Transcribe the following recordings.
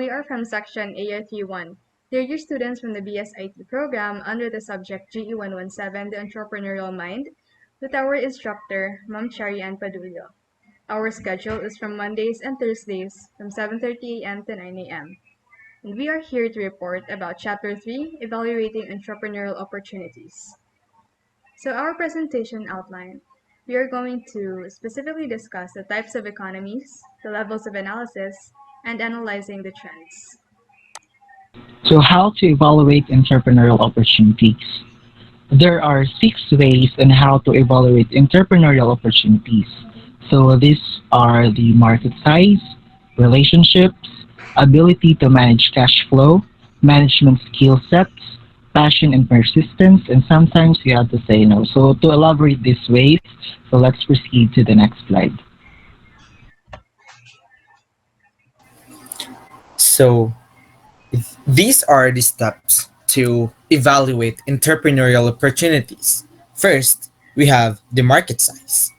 we are from section AR31. They're your students from the BSIT program under the subject GE117, the Entrepreneurial Mind, with our instructor, Ma'am Cherry and Padullo. Our schedule is from Mondays and Thursdays from 7:30 a.m. to 9 a.m. And we are here to report about Chapter 3, Evaluating Entrepreneurial Opportunities. So our presentation outline, we are going to specifically discuss the types of economies, the levels of analysis, and analyzing the trends. So, how to evaluate entrepreneurial opportunities? There are 6 ways on how to evaluate entrepreneurial opportunities. So, these are the market size, relationships, ability to manage cash flow, management skill sets, passion and persistence, and sometimes you have to say no. So, to elaborate these ways, so let's proceed to the next slide. So, these are the steps to evaluate entrepreneurial opportunities. First, we have the market size.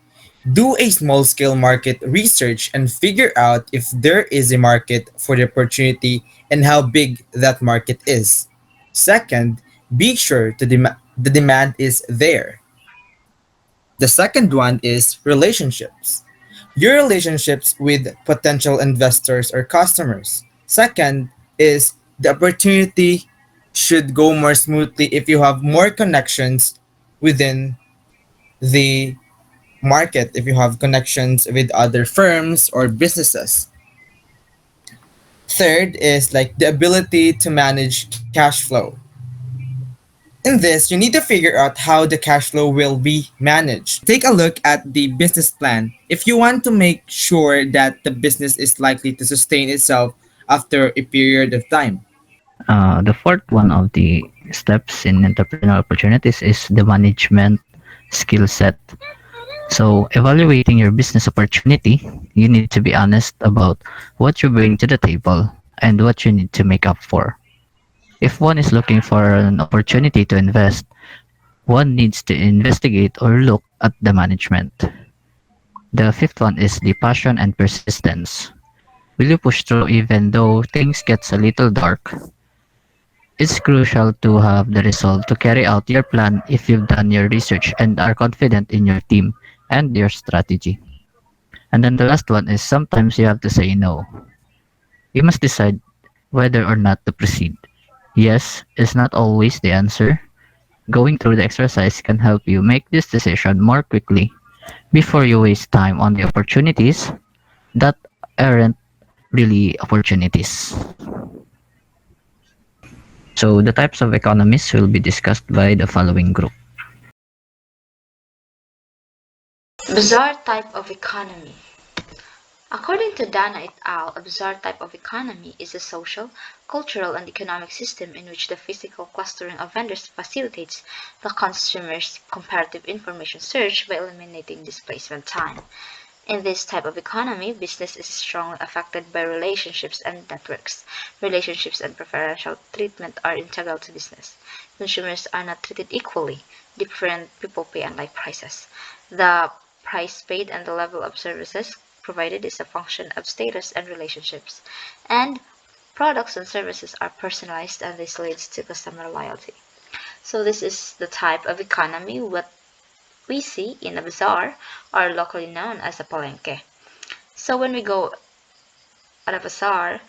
Do a small scale market research and figure out if there is a market for the opportunity and how big that market is. Second, be sure the demand is there. The second one is relationships. Your relationships with potential investors or customers. Second is the opportunity should go more smoothly if you have more connections within the market, if you have connections with other firms or businesses. Third is like the ability to manage cash flow. In this, you need to figure out how the cash flow will be managed. Take a look at the business plan if you want to make sure that the business is likely to sustain itself after a period of time. The fourth one of the steps in entrepreneurial opportunities is the management skill set. So, evaluating your business opportunity, you need to be honest about what you bring to the table and what you need to make up for. If one is looking for an opportunity to invest, one needs to investigate or look at the management. The fifth one is the passion and persistence. Will you push through even though things gets a little dark? It's crucial to have the resolve to carry out your plan if you've done your research and are confident in your team and your strategy. And then the last one is sometimes you have to say no. You must decide whether or not to proceed. Yes is not always the answer. Going through the exercise can help you make this decision more quickly before you waste time on the opportunities that aren't really opportunities. So the types of economies will be discussed by the following group. Bazaar type of economy. According to Dana et al., a bazaar type of economy is a social, cultural, and economic system in which the physical clustering of vendors facilitates the consumer's comparative information search by eliminating displacement time. In this type of economy, business is strongly affected by relationships and networks. Relationships and preferential treatment are integral to business. Consumers are not treated equally. Different people pay unlike prices. The price paid and the level of services provided is a function of status and relationships. And products and services are personalized and this leads to customer loyalty. So this is the type of economy what we see in a bazaar or locally known as a palenque. So when we go at a bazaar,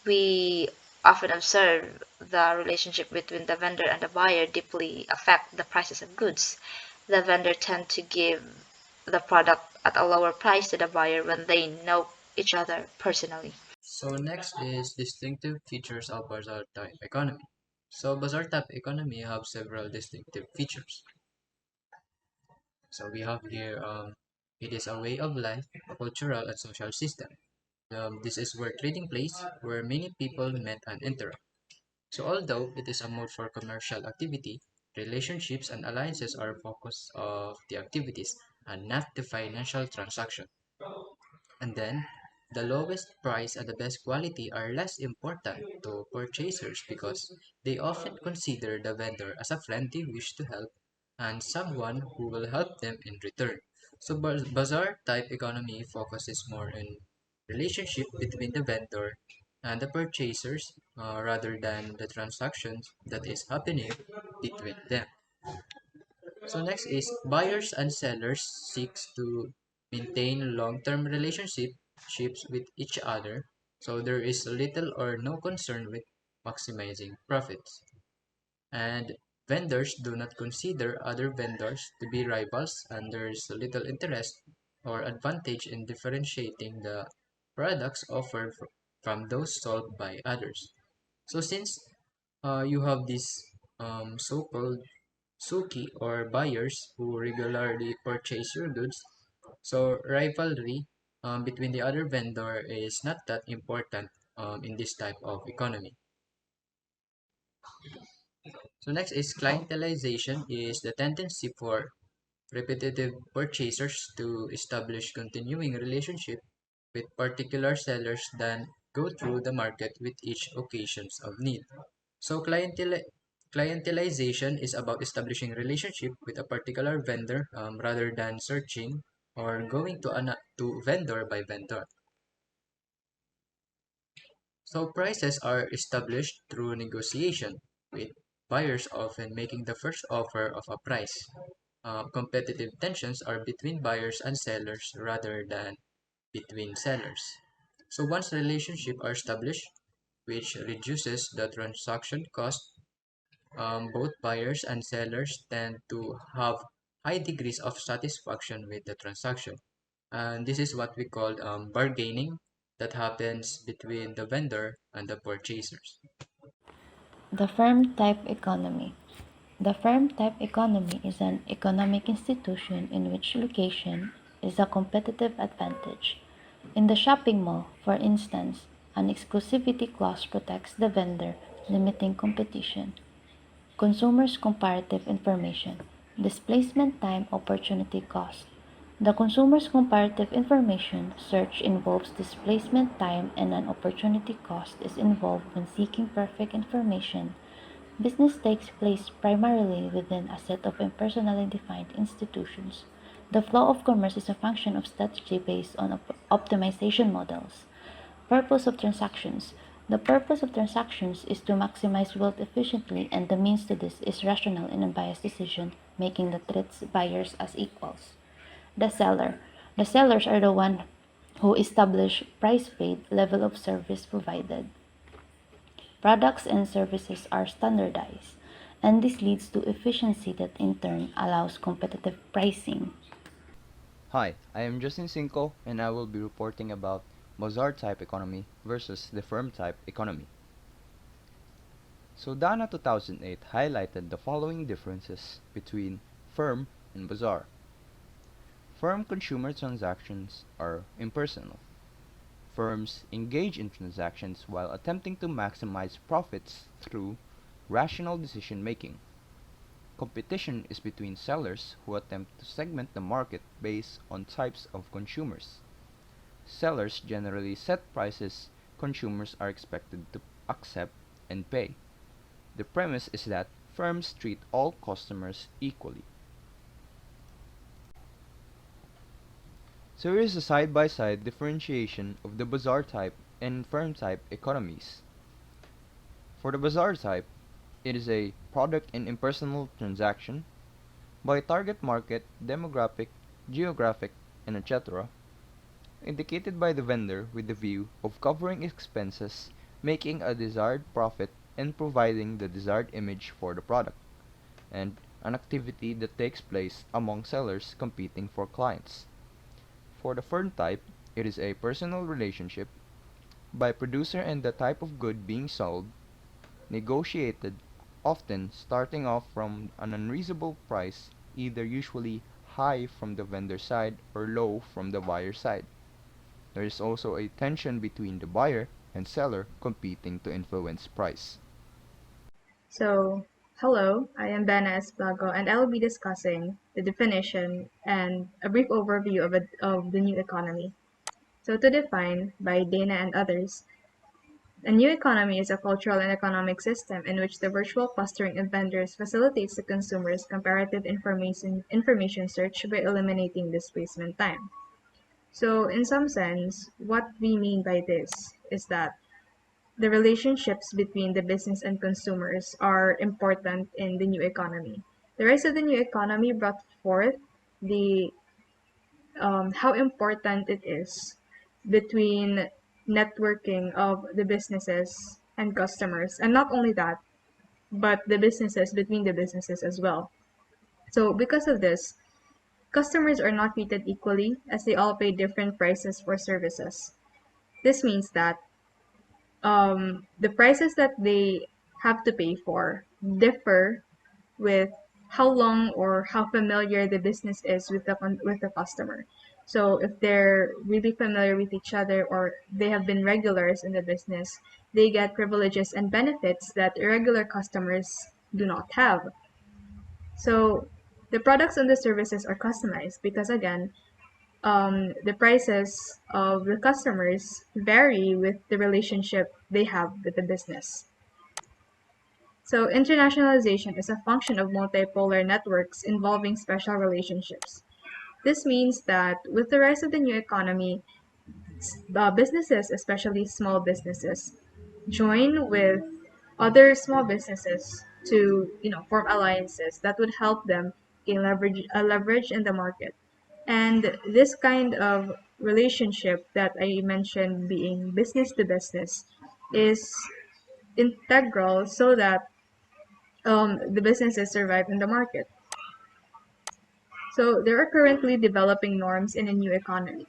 we often observe the relationship between the vendor and the buyer deeply affect the prices of goods. The vendor tend to give the product at a lower price to the buyer when they know each other personally. So next is distinctive features of bazaar type economy. So bazaar type economy have several distinctive features. So we have here it is a way of life, a cultural and social system. This is where trading place, where many people met and interact. So although it is a mode for commercial activity, relationships and alliances are focus of the activities and not the financial transaction. And then the lowest price and the best quality are less important to purchasers because they often consider the vendor as a friend they wish to help and someone who will help them in return. So bazaar type economy focuses more on relationship between the vendor and the purchasers rather than the transactions that is happening between them. So next is buyers and sellers seeks to maintain long-term relationships with each other. So there is little or no concern with maximizing profits. And vendors do not consider other vendors to be rivals, and there is little interest or advantage in differentiating the products offered from those sold by others. So since you have these so-called suki or buyers who regularly purchase your goods, so rivalry between the other vendor is not that important in this type of economy. So next is clientelization is the tendency for repetitive purchasers to establish continuing relationship with particular sellers than go through the market with each occasions of need. So clientelization is about establishing relationship with a particular vendor rather than searching or going to vendor by vendor. So prices are established through negotiation, with buyers often making the first offer of a price. Competitive tensions are between buyers and sellers rather than between sellers. So once relationships are established, which reduces the transaction cost, both buyers and sellers tend to have high degrees of satisfaction with the transaction. And this is what we call bargaining that happens between the vendor and the purchasers. The firm type economy. The firm type economy is an economic institution in which location is a competitive advantage. In the shopping mall, for instance, an exclusivity clause protects the vendor, limiting competition. Consumers' comparative information. Displacement time opportunity cost. The consumer's comparative information search involves displacement time and an opportunity cost is involved when seeking perfect information. Business takes place primarily within a set of impersonally defined institutions. The flow of commerce is a function of strategy based on optimization models. Purpose of transactions. The purpose of transactions is to maximize wealth efficiently, and the means to this is rational and unbiased decision making that treats buyers as equals. The seller. The sellers are the one who establish price paid, level of service provided. Products and services are standardized, and this leads to efficiency that in turn allows competitive pricing. Hi, I am Justin Cinco and I will be reporting about bazaar type economy versus the firm type economy. So Dana 2008 highlighted the following differences between firm and bazaar. Firm consumer transactions are impersonal. Firms engage in transactions while attempting to maximize profits through rational decision making. Competition is between sellers who attempt to segment the market based on types of consumers. Sellers generally set prices consumers are expected to accept and pay. The premise is that firms treat all customers equally. So here is a side-by-side differentiation of the bazaar type and firm type economies. For the bazaar type, it is a product and impersonal transaction by target market, demographic, geographic, and etc., indicated by the vendor with the view of covering expenses, making a desired profit, and providing the desired image for the product, and an activity that takes place among sellers competing for clients. For the firm type, it is a personal relationship by producer and the type of good being sold, negotiated, often starting off from an unreasonable price, either usually high from the vendor side or low from the buyer side. There is also a tension between the buyer and seller competing to influence price. So, hello, I am Dana Esplago, and I will be discussing the definition and a brief overview of the new economy. So, to define, by Dana and others, a new economy is a cultural and economic system in which the virtual clustering of vendors facilitates the consumer's comparative information search by eliminating displacement time. So, in some sense, what we mean by this is that the relationships between the business and consumers are important in the new economy. The rise of the new economy brought forth the how important it is between networking of the businesses and customers, and not only that, but the businesses between the businesses as well. So because of this, customers are not treated equally as they all pay different prices for services. This means that the prices that they have to pay for differ with how long or how familiar the business is with with the customer. So if they're really familiar with each other or they have been regulars in the business, they get privileges and benefits that irregular customers do not have. So the products and the services are customized because again, the prices of the customers vary with the relationship they have with the business. So internationalization is a function of multipolar networks involving special relationships. This means that with the rise of the new economy, businesses, especially small businesses, join with other small businesses to form alliances that would help them gain leverage in the market. And this kind of relationship that I mentioned being business to business is integral so that the businesses survive in the market. So there are currently developing norms in a new economy.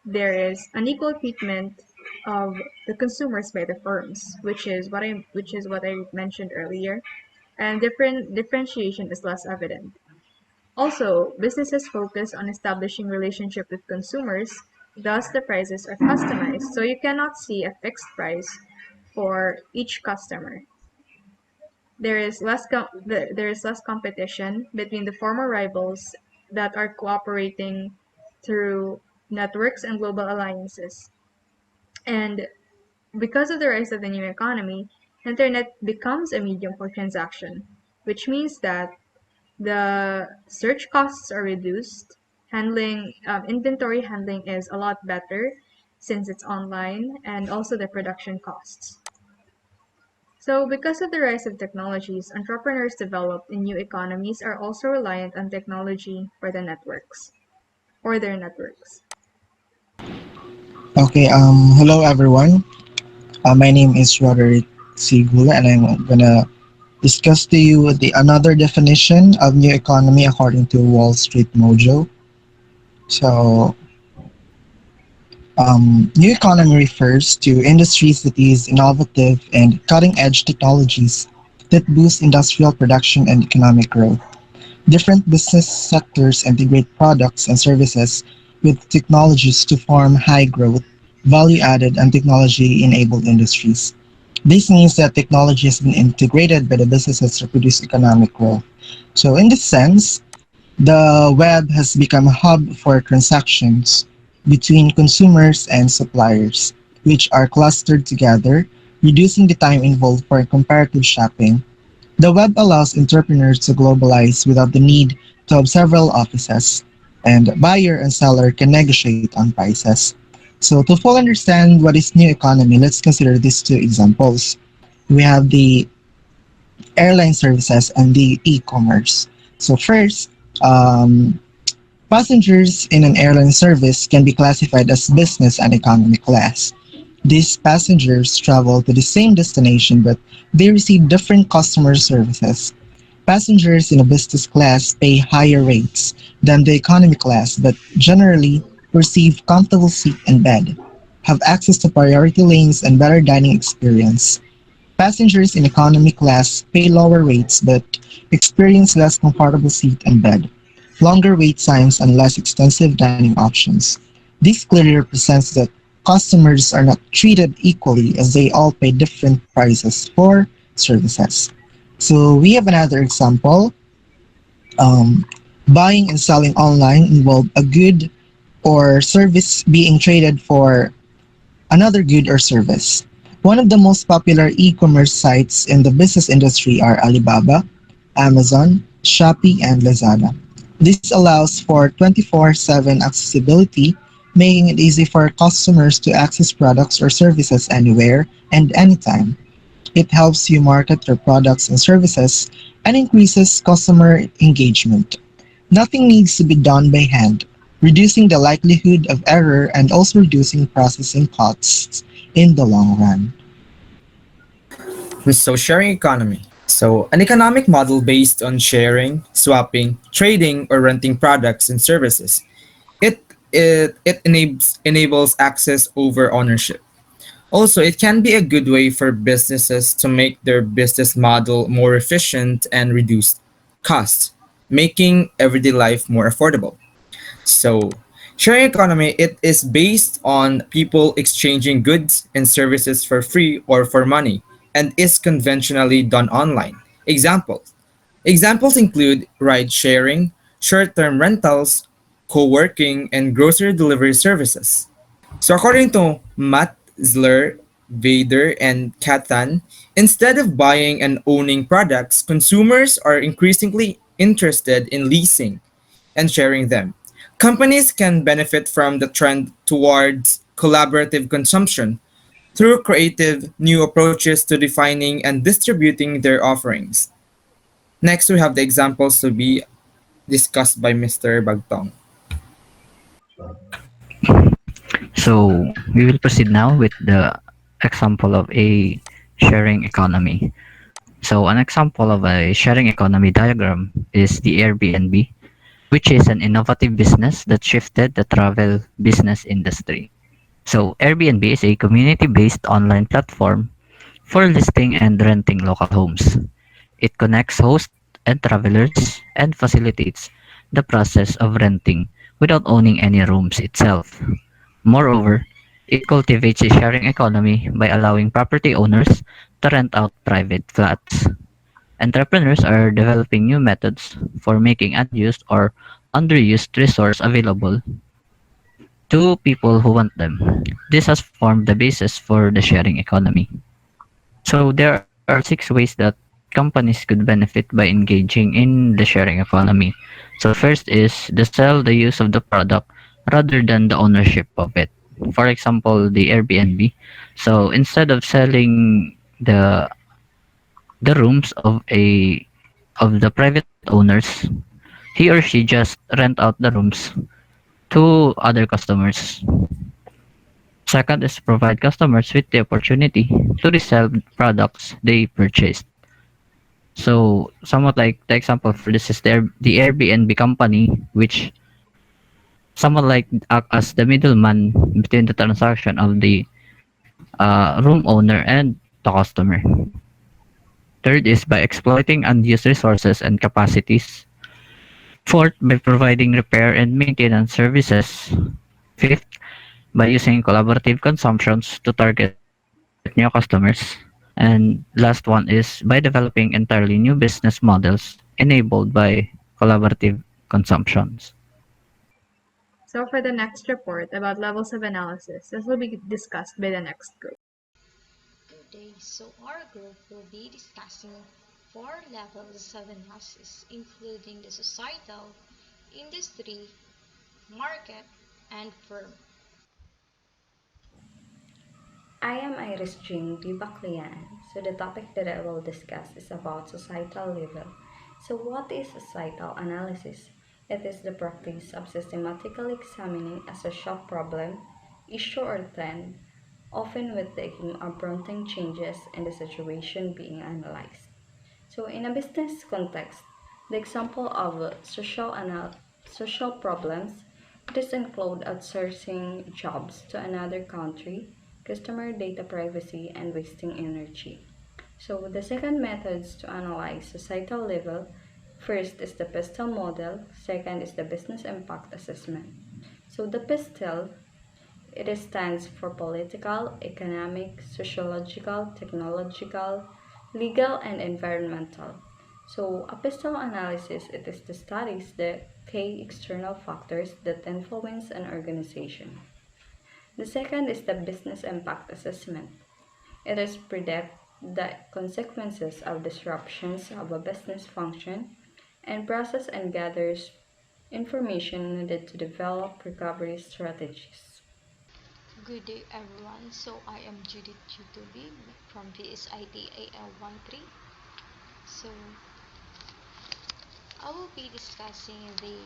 There is unequal treatment of the consumers by the firms, which is what I mentioned earlier, and differentiation is less evident. Also, businesses focus on establishing relationship with consumers, thus the prices are customized, so you cannot see a fixed price for each customer. There is less competition between the former rivals that are cooperating through networks and global alliances. And because of the rise of the new economy, internet becomes a medium for transaction, which means that the search costs are reduced. Inventory handling is a lot better since it's online, and also the production costs. So, because of the rise of technologies, entrepreneurs developed in new economies are also reliant on technology for the networks or their networks. Okay, hello everyone. My name is Roderick Sigula, and I'm gonna discuss to you the another definition of new economy according to Wall Street Mojo. So, new economy refers to industries that use innovative and cutting-edge technologies that boost industrial production and economic growth. Different business sectors integrate products and services with technologies to form high growth, value added, and technology enabled industries. This means that technology has been integrated by the businesses to produce economic growth. So, in this sense, the web has become a hub for transactions between consumers and suppliers, which are clustered together, reducing the time involved for comparative shopping. The web allows entrepreneurs to globalize without the need to have several offices, and buyer and seller can negotiate on prices. So, to fully understand what is new economy, let's consider these two examples. We have the airline services and the e-commerce. So, first, um, passengers in an airline service can be classified as business and economy class. These passengers travel to the same destination but they receive different customer services. Passengers in a business class pay higher rates than the economy class but generally receive comfortable seat and bed, have access to priority lanes and better dining experience. Passengers in economy class pay lower rates but experience less comfortable seat and bed, longer wait times, and less extensive dining options. This clearly represents that customers are not treated equally as they all pay different prices for services. So we have another example. Um, Buying and selling online involve a good or service being traded for another good or service. One of the most popular e-commerce sites in the business industry are Alibaba, Amazon, Shopee, and Lazada. This allows for 24/7 accessibility making it easy for customers to access products or services anywhere and anytime. It helps you market your products and services and increases customer engagement. Nothing needs to be done by hand, reducing the likelihood of error and also reducing processing costs in the long run. So sharing economy. So an economic model based on sharing, swapping, trading, or renting products and services. It enables access over ownership. Also, it can be a good way for businesses to make their business model more efficient and reduce costs, making everyday life more affordable. So, sharing economy it is based on people exchanging goods and services for free or for money and is conventionally done online. Examples include ride sharing, short-term rentals, co-working, and grocery delivery services. So according to Matt Zler, Vader, and Katan, instead of buying and owning products, consumers are increasingly interested in leasing and sharing them. Companies can benefit from the trend towards collaborative consumption through creative new approaches to defining and distributing their offerings. Next, we have the examples to be discussed by Mr. Bagtong. So we will proceed now with the example of a sharing economy. So an example of a sharing economy diagram is the Airbnb, which is an innovative business that shifted the travel business industry. So Airbnb is a community-based online platform for listing and renting local homes. It connects hosts and travelers and facilitates the process of renting without owning any rooms itself. Moreover, it cultivates a sharing economy by allowing property owners to rent out private flats. Entrepreneurs are developing new methods for making unused or underused resources available to people who want them. This has formed the basis for the sharing economy. So there are 6 ways that companies could benefit by engaging in the sharing economy. So first is the sell the use of the product rather than the ownership of it. For example, the Airbnb. So instead of selling the rooms of the private owners, he or she just rent out the rooms to other customers. Second is provide customers with the opportunity to resell products they purchased. So somewhat like the example for this is the Airbnb company, which somewhat like act as the middleman between the transaction of the room owner and the customer. Third is by exploiting unused resources and capacities. Fourth, by providing repair and maintenance services. Fifth, by using collaborative consumptions to target new customers. And last one is by developing entirely new business models enabled by collaborative consumptions. So for the next report about levels of analysis, this will be discussed by the next group. Good day. So our group will be discussing four levels of analysis, including the societal, industry, market, and firm. I am Iris Jing Bibaklian. So the topic that I will discuss is about societal level. So what is societal analysis? It is the practice of systematically examining a social problem, issue or trend, often with the aim of prompting changes in the situation being analyzed. So in a business context, the example of social problems this include outsourcing jobs to another country, customer data privacy, and wasting energy. So the second methods to analyze societal level, first is the PISTEL model, second is the business impact assessment. So the PISTEL it stands for political, economic, sociological, technological, legal, and environmental. So, epistemological analysis it is the studies the key external factors that influence an organization. The second is the business impact assessment. It is predict the consequences of disruptions of a business function and process and gathers information needed to develop recovery strategies. Good day everyone. So I am Judith Jutubi from VSIT AL13. So I will be discussing the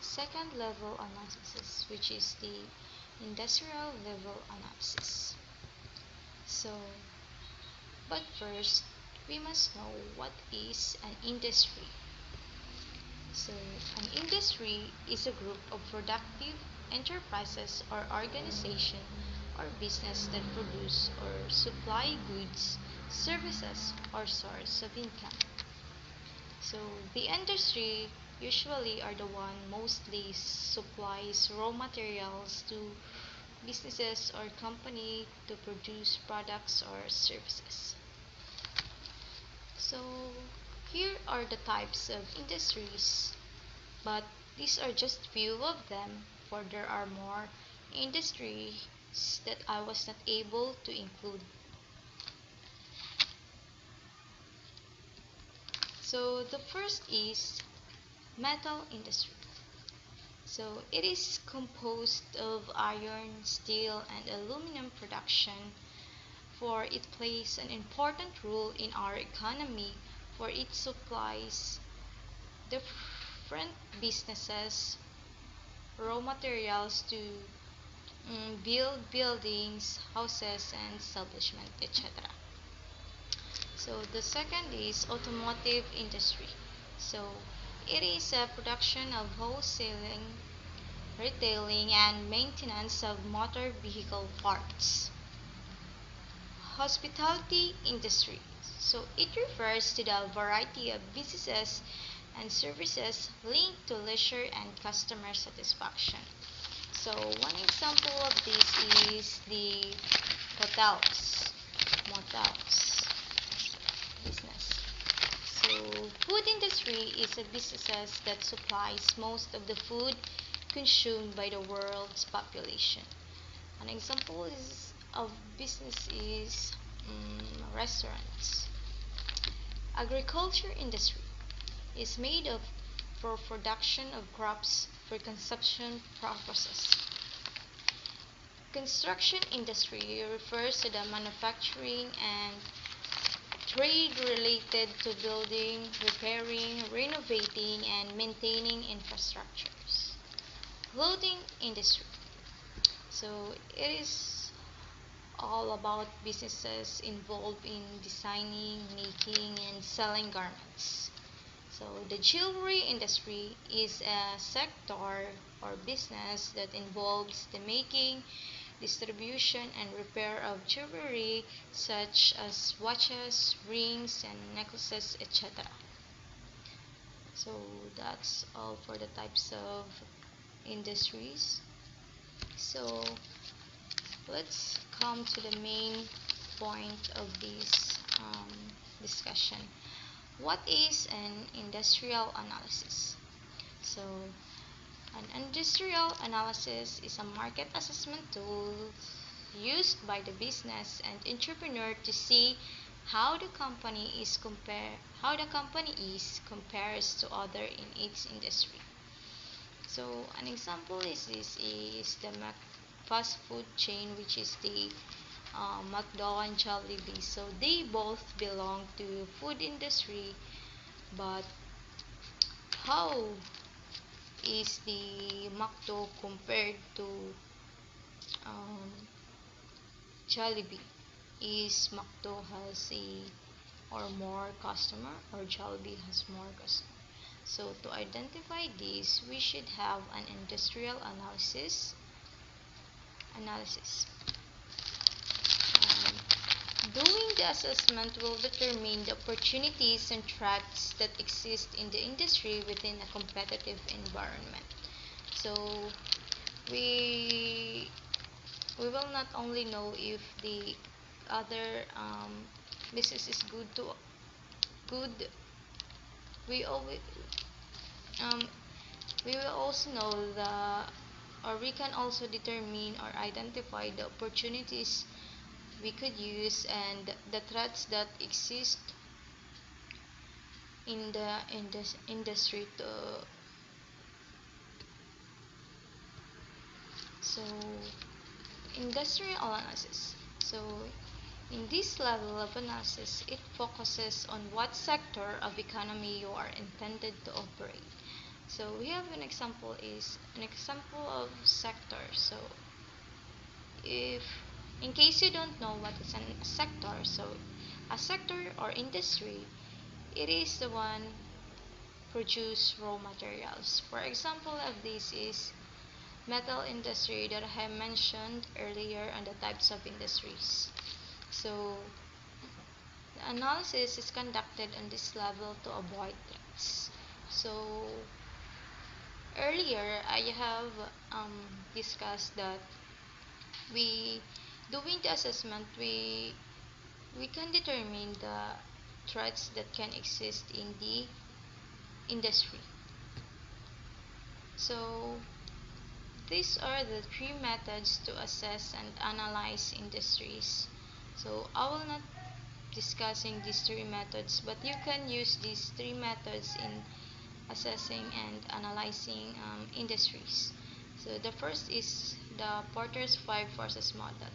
second level analysis, which is the industrial level analysis. So, but first, we must know what is an industry. So, an industry is a group of productive enterprises or organization or business that produce or supply goods, services, or source of income. So, the industry usually are the one mostly supplies raw materials to businesses or company to produce products or services. So here are the types of industries, but these are just few of them, for there are more industries that I was not able to include. So the first is metal industry. So it is composed of iron, steel, and aluminum production, for it plays an important role in our economy, for it supplies different businesses raw materials to build buildings, houses, and establishment, etc. So the second is automotive industry. So it is a production of wholesaling, retailing, and maintenance of motor vehicle parts. Hospitality industry. So it refers to the variety of businesses and services linked to leisure and customer satisfaction. So one example of this is the hotels, motels business. So food industry is a business that supplies most of the food consumed by the world's population. An example is of business is restaurants. Agriculture industry is made of for production of crops for consumption purposes. Construction industry refers to the manufacturing and trade related to building, repairing, renovating, and maintaining infrastructures. Clothing industry. So it is all about businesses involved in designing, making, and selling garments. So the jewelry industry is a sector or business that involves the making, distribution, and repair of jewelry such as watches, rings, and necklaces, etc. So that's all for the types of industries. So let's come to the main point of this discussion. What is an industrial analysis? So an industrial analysis is a market assessment tool used by the business and entrepreneur to see how the company is compares to other in its industry. So an example is this is the fast food chain, which is the McDonald's and Jollibee. So they both belong to food industry, but how is the McDo compared to um, Jollibee? Is McDo has a or more customer, or Jollibee has more customer? So to identify this, we should have an industrial analysis. Doing the assessment will determine the opportunities and threats that exist in the industry within a competitive environment. So we will not only know if the other business is good. We always um, we will also know or we can also determine or identify the opportunities we could use and the threats that exist in the industry So, industrial analysis. So, in this level of analysis, it focuses on what sector of economy you are intended to operate. So we have an example of sector. So if in case you don't know what is a sector, so a sector or industry, it is the one produce raw materials. For example of this is metal industry that I have mentioned earlier and the types of industries. So the analysis is conducted on this level to avoid threats. So earlier I have discussed that we doing the assessment we can determine the threats that can exist in the industry. So these are the three methods to assess and analyze industries. So I will not discussing these three methods, but you can use these three methods in assessing and analyzing industries. So the first is the Porter's five forces model,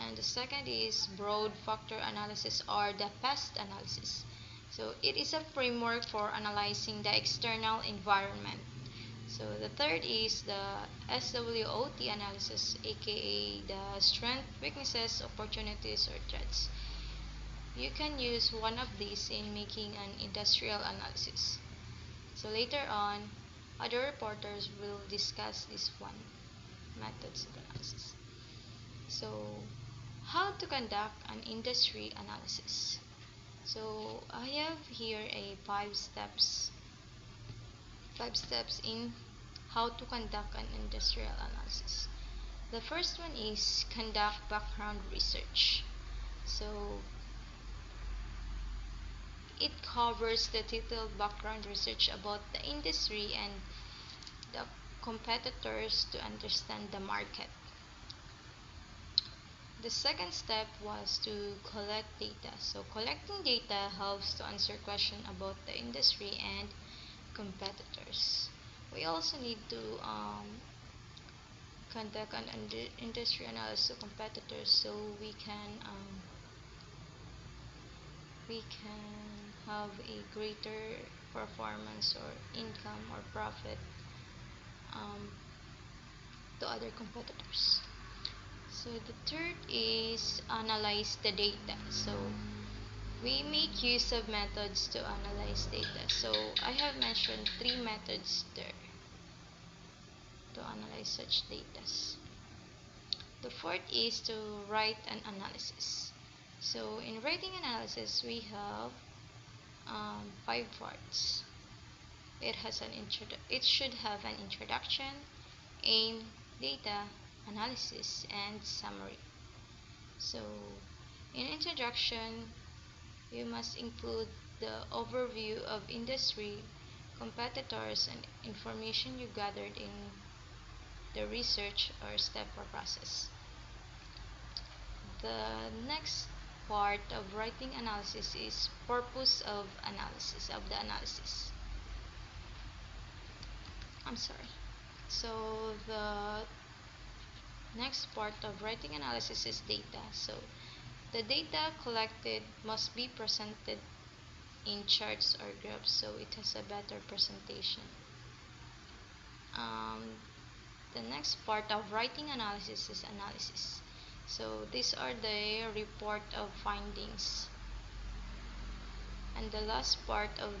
and the second is broad factor analysis or the pest analysis. So it is a framework for analyzing the external environment. So the third is the SWOT analysis, aka the strength, weaknesses, opportunities, or threats. You can use one of these in making an industrial analysis. So later on, other reporters will discuss this one methods of analysis. So how to conduct an industry analysis. So I have here a five steps in how to conduct an industrial analysis. The first one is conduct background research. So it covers the detailed background research about the industry and the competitors to understand the market. The second step was to collect data. So collecting data helps to answer questions about the industry and competitors. We also need to conduct an industry analysis of competitors so we can have a greater performance or income or profit um, to other competitors. So the third is analyze the data. So we make use of methods to analyze data. So I have mentioned three methods there to analyze such data. The fourth is to write an analysis. So in writing analysis, we have five parts. It should have an introduction, aim, data, analysis, and summary. So in introduction, you must include the overview of industry, competitors, and information you gathered in the research or step or process. The next part of writing analysis is purpose of the analysis. I'm sorry. So the next part of writing analysis is data. So the data collected must be presented in charts or graphs so it has a better presentation. The next part of writing analysis is analysis. So these are the report of findings. And the last part of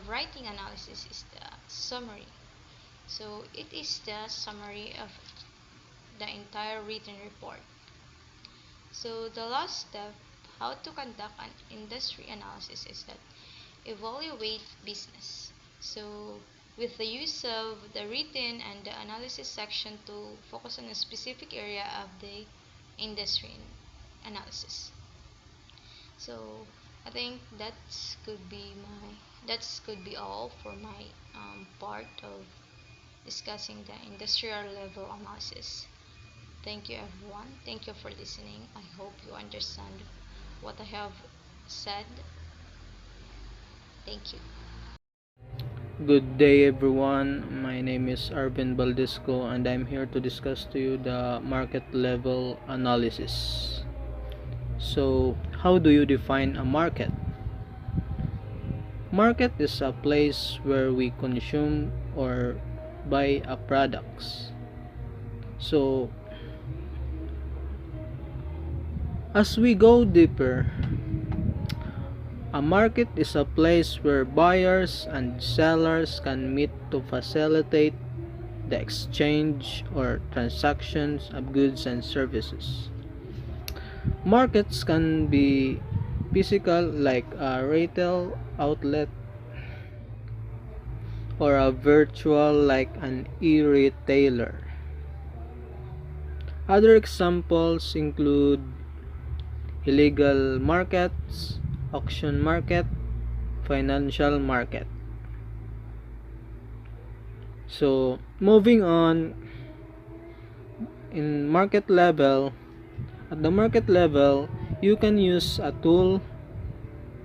writing analysis is the summary. So it is the summary of the entire written report. So the last step, how to conduct an industry analysis, is that evaluate business. So with the use of the written and the analysis section to focus on a specific area of the industry analysis. So I think that's could be all for my part of discussing the industrial level analysis. Thank you everyone. Thank you for listening. I hope you understand what I have said. Thank you. Good day everyone. My name is Arvin Baldisco and I'm here to discuss to you the market level analysis. So, how do you define a market? Market is a place where we consume or buy a products. So, as we go deeper, a market is a place where buyers and sellers can meet to facilitate the exchange or transactions of goods and services. Markets can be physical, like a retail outlet, or a virtual, like an e-retailer. Other examples include illegal markets, auction market, financial market. So, moving on, in market level, at the market level, you can use a tool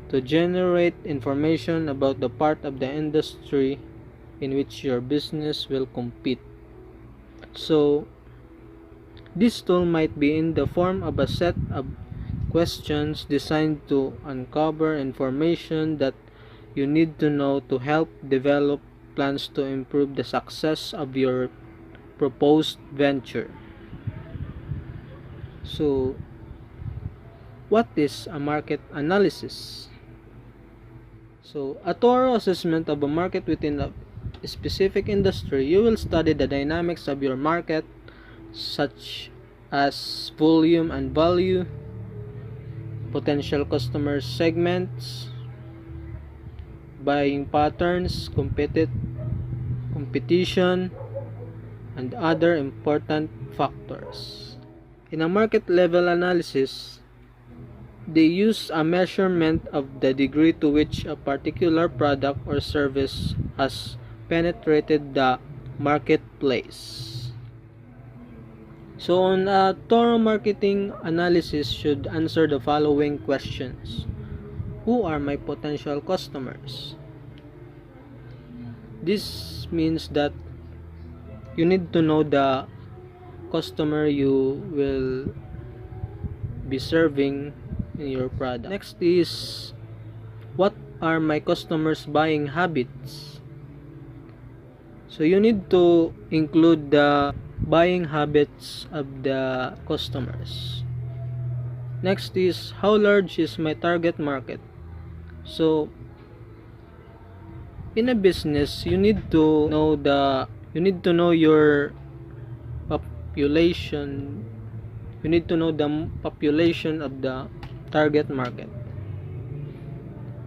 to generate information about the part of the industry in which your business will compete. So, this tool might be in the form of a set of questions designed to uncover information that you need to know to help develop plans to improve the success of your proposed venture. So, what is a market analysis? So, a thorough assessment of a market within a specific industry, you will study the dynamics of your market, such as volume and value, potential customer segments, buying patterns, competition, and other important factors. In a market level analysis, they use a measurement of the degree to which a particular product or service has penetrated the marketplace. So, on a thorough marketing analysis should answer the following questions. Who are my potential customers? This means that you need to know the customer you will be serving in your product. Next is, what are my customers' buying habits? So you need to include the buying habits of the customers. Next is, how large is my target market? So in a business, you need to know your population. You need to know the population of the target market.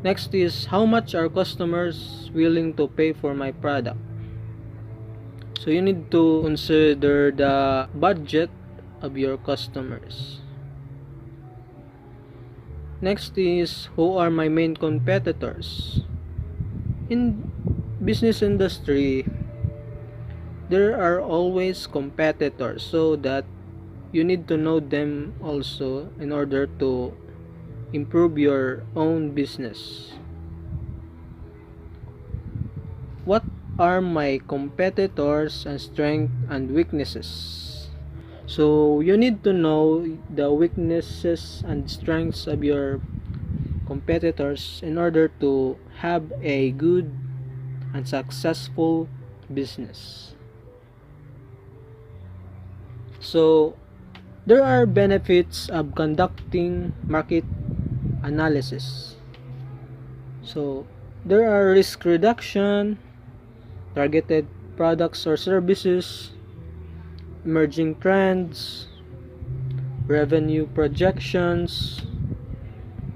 Next is, how much are customers willing to pay for my product? So you need to consider the budget of your customers. Next is, who are my main competitors? In business industry, there are always competitors, so that you need to know them also in order to improve your own business. What are my competitors and strengths and weaknesses? So you need to know the weaknesses and strengths of your competitors in order to have a good and successful business. So there are benefits of conducting market analysis. So there are risk reduction, targeted products or services, emerging trends, revenue projections,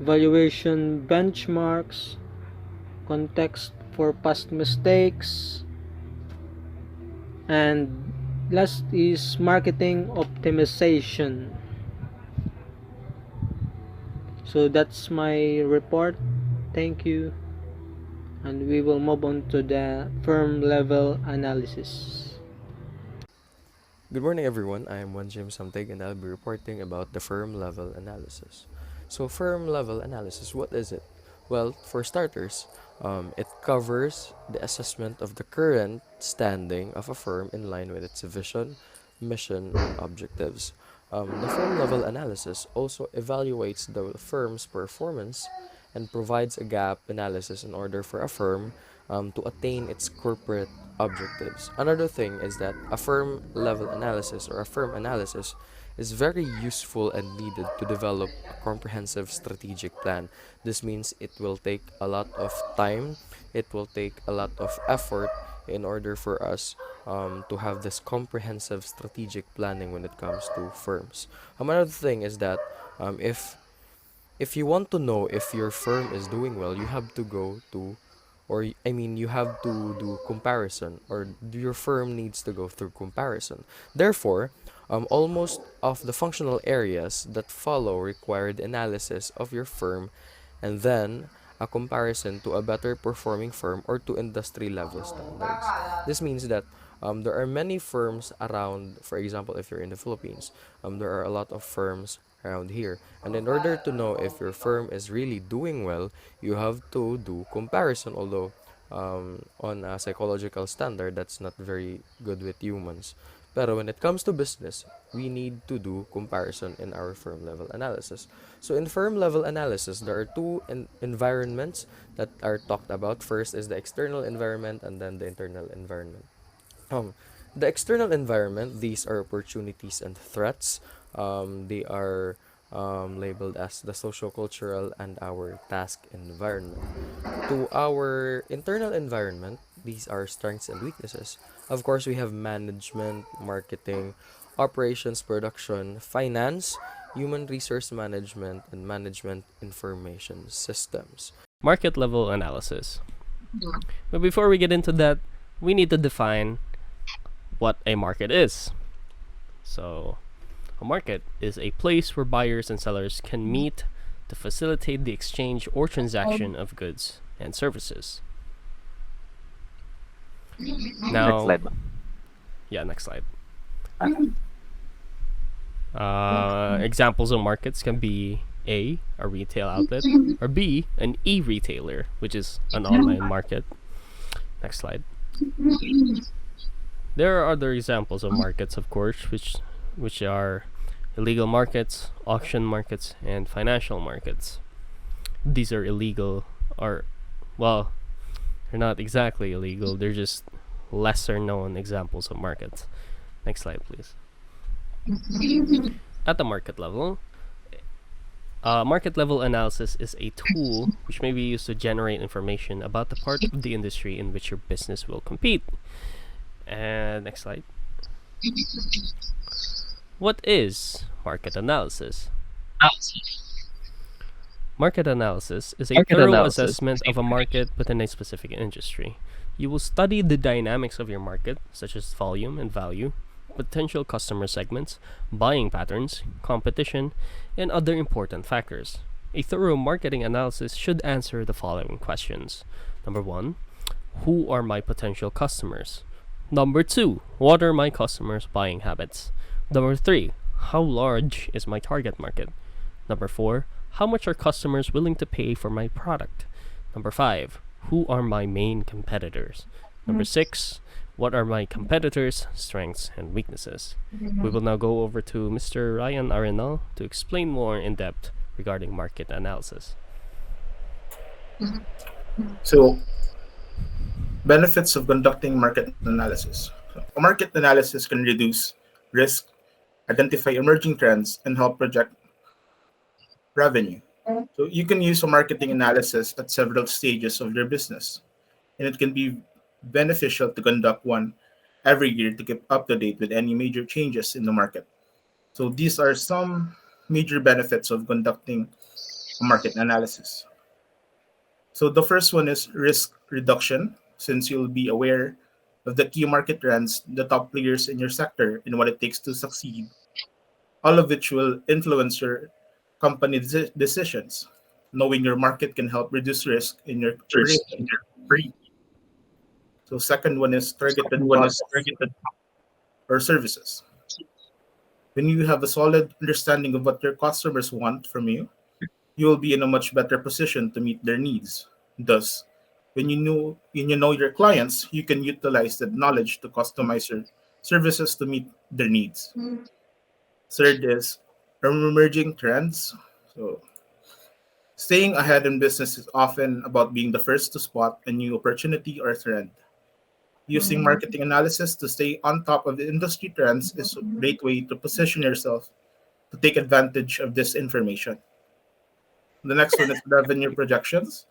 valuation benchmarks, context for past mistakes, and last is marketing optimization. So that's my report. Thank you. And we will move on to the firm level analysis. Good morning, everyone. I am Juan James Samtig, and I'll be reporting about the firm level analysis. So, firm level analysis, what is it? Well, for starters, it covers the assessment of the current standing of a firm in line with its vision, mission, and objectives. The firm level analysis also evaluates the firm's performance and provides a gap analysis in order for a firm to attain its corporate objectives. Another thing is that a firm level analysis or a firm analysis is very useful and needed to develop a comprehensive strategic plan. This means it will take a lot of time, it will take a lot of effort in order for us to have this comprehensive strategic planning when it comes to firms. Another thing is that if you want to know if your firm is doing well, you have to go to, you have to do comparison, or your firm needs to go through comparison. Therefore, almost of the functional areas that follow require the analysis of your firm and then a comparison to a better performing firm or to industry level standards. This means that there are many firms around, for example, if you're in the Philippines, there are a lot of firms around here. And in order to know if your firm is really doing well, you have to do comparison, although on a psychological standard, that's not very good with humans. Pero when it comes to business, we need to do comparison in our firm level analysis. So in firm level analysis, there are two environments that are talked about. First is the external environment and then the internal environment. Um, the external environment, these are opportunities and threats. They are labeled as the socio-cultural and our task environment. To our internal environment, these are strengths and weaknesses. Of course, we have management, marketing, operations, production, finance, human resource management, and management information systems. Market level analysis. But before we get into that, we need to define what a market is. So, a market is a place where buyers and sellers can meet to facilitate the exchange or transaction of goods and services. Next Now, slide. yeah, next slide. Ah, Examples of markets can be a retail outlet, or B, an e-retailer, which is an online market. Next slide. There are other examples of markets, of course, which are illegal markets, auction markets, and financial markets. These are illegal, or, well, they're not exactly illegal, they're just lesser known examples of markets. Next slide, please. At the market level, market level analysis is a tool which may be used to generate information about the part of the industry in which your business will compete. And next slide. What is market analysis? Market analysis is a thorough assessment of a market within a specific industry. You will study the dynamics of your market, such as volume and value, potential customer segments, buying patterns, competition, and other important factors. A thorough marketing analysis should answer the following questions. Number 1, who are my potential customers? Number 2, what are my customers' buying habits? Number 3, how large is my target market? Number 4, how much are customers willing to pay for my product? Number 5, who are my main competitors? Number 6, what are my competitors' strengths and weaknesses? We will now go over to Mr. Ryan Arenal to explain more in depth regarding market analysis. So, benefits of conducting market analysis. So, a market analysis can reduce risk, identify emerging trends, and help project revenue. So, you can use a marketing analysis at several stages of your business, and it can be beneficial to conduct one every year to keep up to date with any major changes in the market. So, these are some major benefits of conducting a market analysis. So the first one is risk reduction, since you'll be aware of the key market trends, the top players in your sector, and what it takes to succeed, all of which will influence your company decisions. Knowing your market can help reduce risk in your operation. So second one is targeted products or services. When you have a solid understanding of what your customers want from you, you will be in a much better position to meet their needs. Thus, when you know your clients, you can utilize that knowledge to customize your services to meet their needs. Third is emerging trends. So, staying ahead in business is often about being the first to spot a new opportunity or trend. Using marketing analysis to stay on top of the industry trends is a great way to position yourself to take advantage of this information. The next one is revenue projections.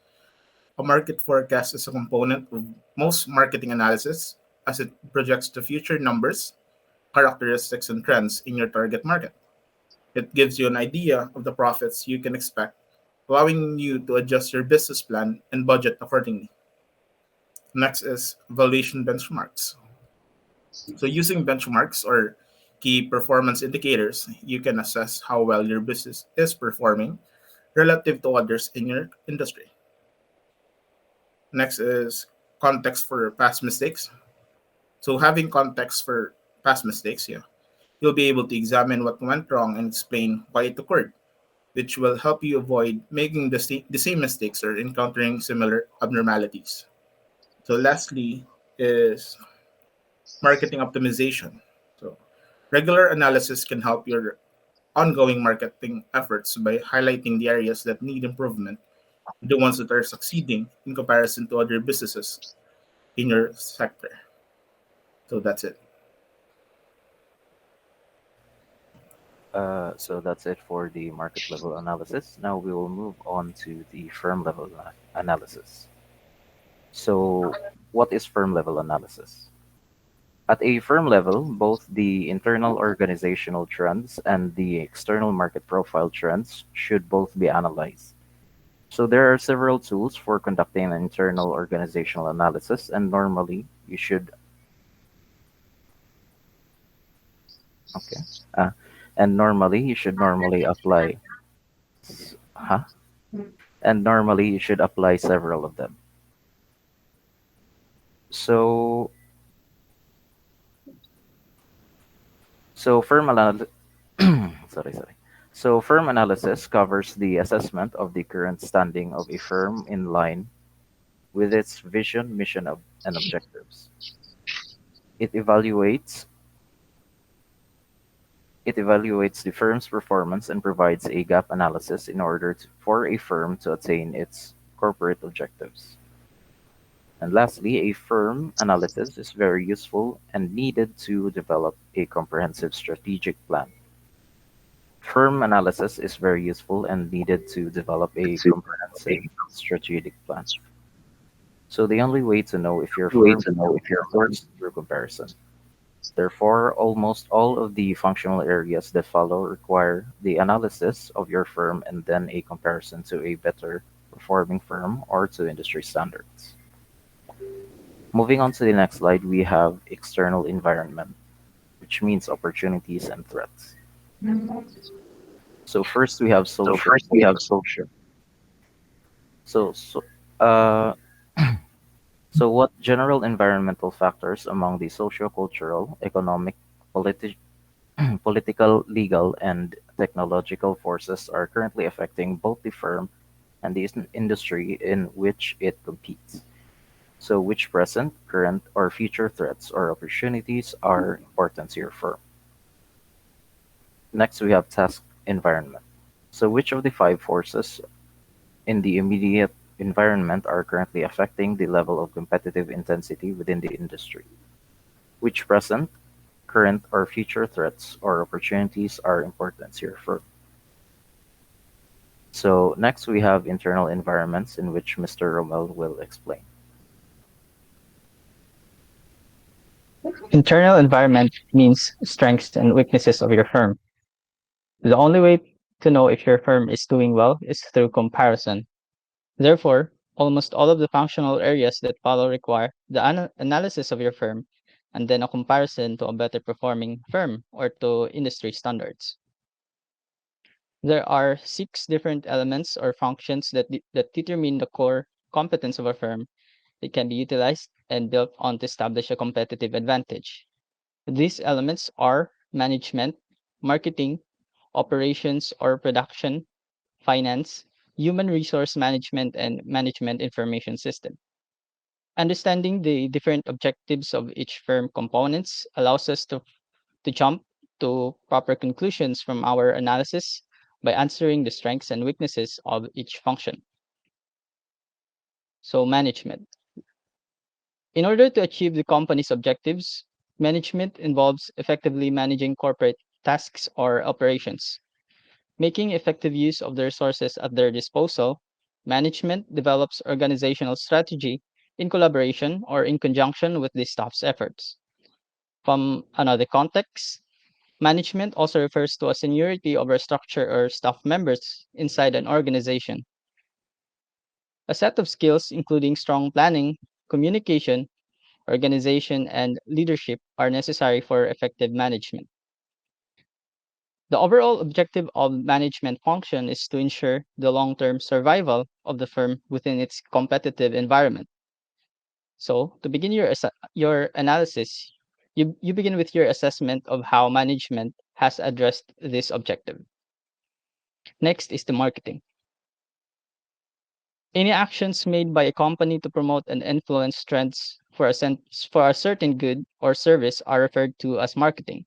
A market forecast is a component of most marketing analysis as it projects the future numbers, characteristics, and trends in your target market. It gives you an idea of the profits you can expect, allowing you to adjust your business plan and budget accordingly. Next is valuation benchmarks. So, using benchmarks or key performance indicators, you can assess how well your business is performing relative to others in your industry. Next is context for past mistakes. So, having context for past mistakes, yeah, you'll be able to examine what went wrong and explain why it occurred, which will help you avoid making the same mistakes or encountering similar abnormalities. So, lastly, is marketing optimization. So, regular analysis can help your ongoing marketing efforts by highlighting the areas that need improvement, the ones that are succeeding in comparison to other businesses in your sector. So, that's it. So that's it for the market level analysis. Now we will move on to the firm level analysis. So, what is firm level analysis? At a firm level, both the internal organizational trends and the external market profile trends should both be analyzed. So, there are several tools for conducting an internal organizational analysis, and normally you should, okay, uh, and normally you should normally apply, huh? And normally you should apply several of them. So, so firm analysis, sorry. So firm analysis covers the assessment of the current standing of a firm in line with its vision, mission, and objectives. It evaluates it evaluates the firm's performance and provides a gap analysis in order for a firm to attain its corporate objectives. And lastly, a firm analysis is very useful and needed to develop a comprehensive strategic plan. Firm analysis is very useful and needed to develop a comprehensive strategic plan. So the only way to know if your firm is doing well is through comparison. Therefore, almost all of the functional areas that follow require the analysis of your firm and then a comparison to a better performing firm or to industry standards. Moving on to the next slide, we have external environment, which means opportunities and threats. So first we have social. So, so, uh, so what general environmental factors among the socio-cultural, economic, politi- political, legal, and technological forces are currently affecting both the firm and the industry in which it competes? So which present, current, or future threats or opportunities are important to your firm? Next, we have task environment. So which of the five forces in the immediate environment are currently affecting the level of competitive intensity within the industry? Which present, current, or future threats or opportunities are important to your firm? So next we have internal environments in which Mr. Rommel will explain. Internal environment means strengths and weaknesses of your firm. The only way to know if your firm is doing well is through comparison. Therefore, almost all of the functional areas that follow require the analysis of your firm and then a comparison to a better performing firm or to industry standards. There are six different elements or functions that determine the core competence of a firm that can be utilized and built on to establish a competitive advantage. These elements are management, marketing, operations or production, finance, human resource management, and management information system. Understanding the different objectives of each firm components allows us to jump to proper conclusions from our analysis by answering the strengths and weaknesses of each function. So, management. In order to achieve the company's objectives, management involves effectively managing corporate tasks or operations. Making effective use of the resources at their disposal, management develops organizational strategy in collaboration or in conjunction with the staff's efforts. From another context, management also refers to a seniority over structure or staff members inside an organization. A set of skills including strong planning, communication, organization, and leadership are necessary for effective management. The overall objective of management function is to ensure the long-term survival of the firm within its competitive environment. So, to begin your analysis, you begin with your assessment of how management has addressed this objective. Next is the marketing. Any actions made by a company to promote and influence trends for for a certain good or service are referred to as marketing.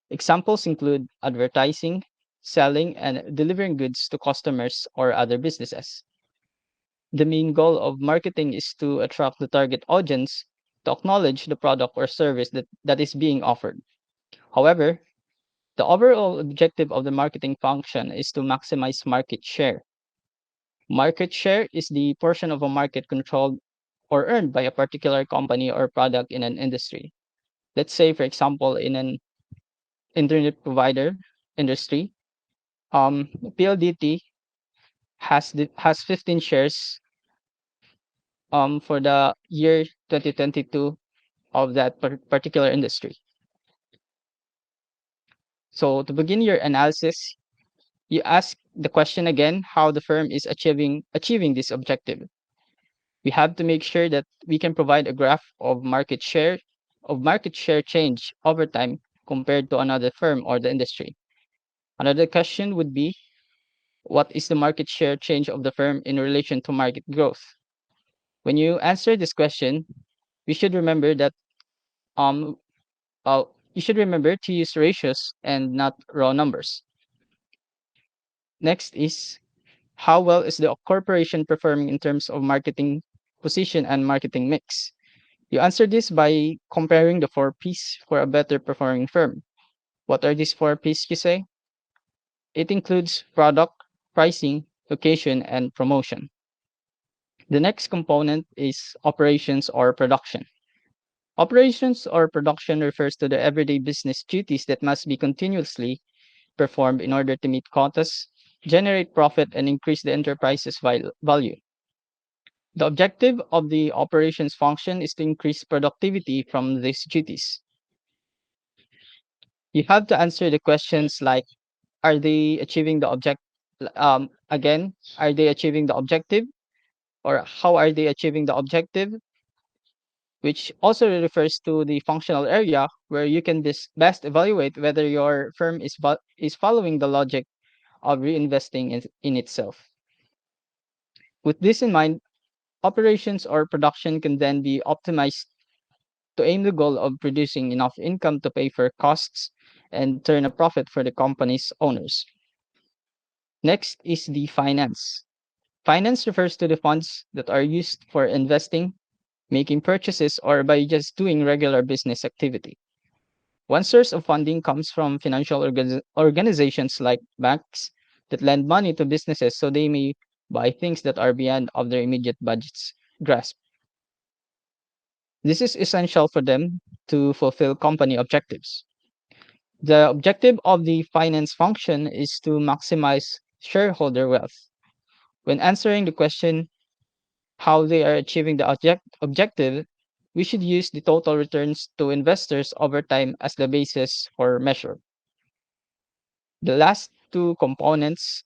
Examples include advertising, selling, and delivering goods to customers or other businesses. The main goal of marketing is to attract the target audience to acknowledge the product or service that is being offered. However, the overall objective of the marketing function is to maximize market share. Market share is the portion of a market controlled or earned by a particular company or product in an industry. Let's say, for example, in an internet provider industry, PLDT has 15 shares for the year 2022 of that particular industry. So to begin your analysis, you ask the question again how the firm is achieving this objective. We have to make sure that we can provide a graph of market share change over time compared to another firm or the industry. Another question would be what is the market share change of the firm in relation to market growth? When you answer this question, we should remember that um uh, you should remember to use ratios and not raw numbers. Next is how well is the corporation performing in terms of marketing position and marketing mix? You answer this by comparing the 4 P's for a better performing firm. What are these 4 P's you say? It includes product, pricing, location, and promotion. The next component is operations or production. Operations or production refers to the everyday business duties that must be continuously performed in order to meet quotas, generate profit, and increase the enterprise's value. The objective of the operations function is to increase productivity from these duties. You have to answer the questions like are they achieving the again, are they achieving the objective? Or how are they achieving the objective? Which also refers to the functional area where you can best evaluate whether your firm is following the logic of reinvesting in itself. With this in mind, operations or production can then be optimized to aim the goal of producing enough income to pay for costs and turn a profit for the company's owners. Next is the finance. Finance refers to the funds that are used for investing, making purchases, or by just doing regular business activity. One source of funding comes from financial organizations like banks that lend money to businesses so they may buy things that are beyond of their immediate budget's grasp. This is essential for them to fulfill company objectives. The objective of the finance function is to maximize shareholder wealth. When answering the question how they are achieving the objective, we should use the total returns to investors over time as the basis for measure. The last two components,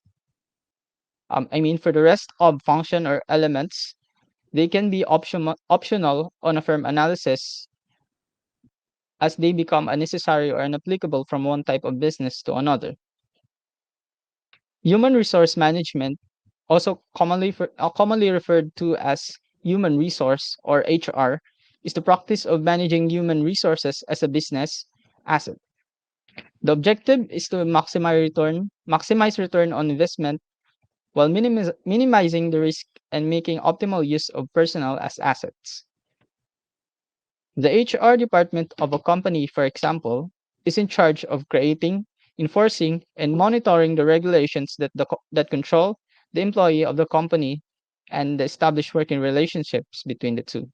for the rest of function or elements, they can be optional on a firm analysis as they become unnecessary or unapplicable from one type of business to another. Human resource management also commonly referred to as human resource or HR, is the practice of managing human resources as a business asset. The objective is to maximize return on investment while minimizing the risk and making optimal use of personnel as assets. The HR department of a company, for example, is in charge of creating, enforcing, and monitoring the regulations that control the employee of the company and the established working relationships between the two.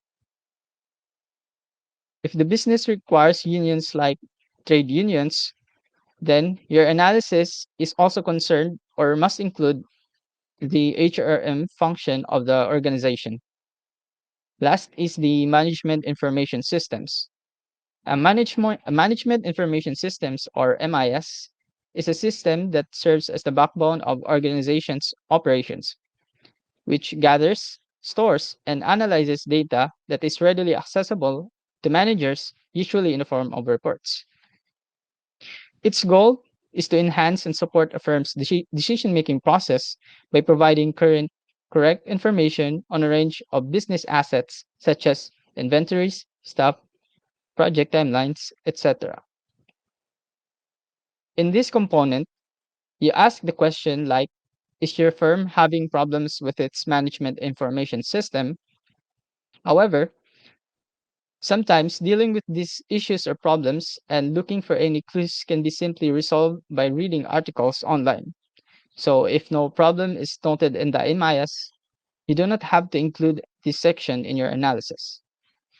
If the business requires unions like trade unions, then your analysis is also concerned or must include the HRM function of the organization. Last is the management information systems. A management information systems or MIS is a system that serves as the backbone of organizations' operations, which gathers, stores, and analyzes data that is readily accessible to managers, usually in the form of reports. Its goal is to enhance and support a firm's decision-making process by providing correct information on a range of business assets such as inventories, stock, project timelines, etc. In this component, you ask the question like, is your firm having problems with its management information system? However, sometimes dealing with these issues or problems and looking for any clues can be simply resolved by reading articles online. So if no problem is noted in the MIS, you do not have to include this section in your analysis.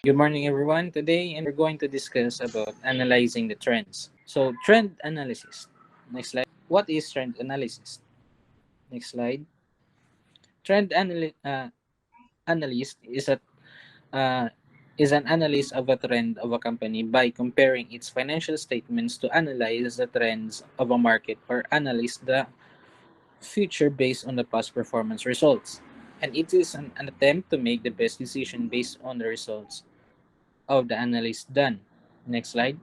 Good morning, everyone. Today, we're going to discuss about analyzing the trends. So, trend analysis. Next slide. What is trend analysis? Next slide. Analyst uh, is an analyst of a trend of a company by comparing its financial statements to analyze the trends of a market or analyze the future based on the past performance results. And it is an attempt to make the best decision based on the results of the analysis done. Next slide.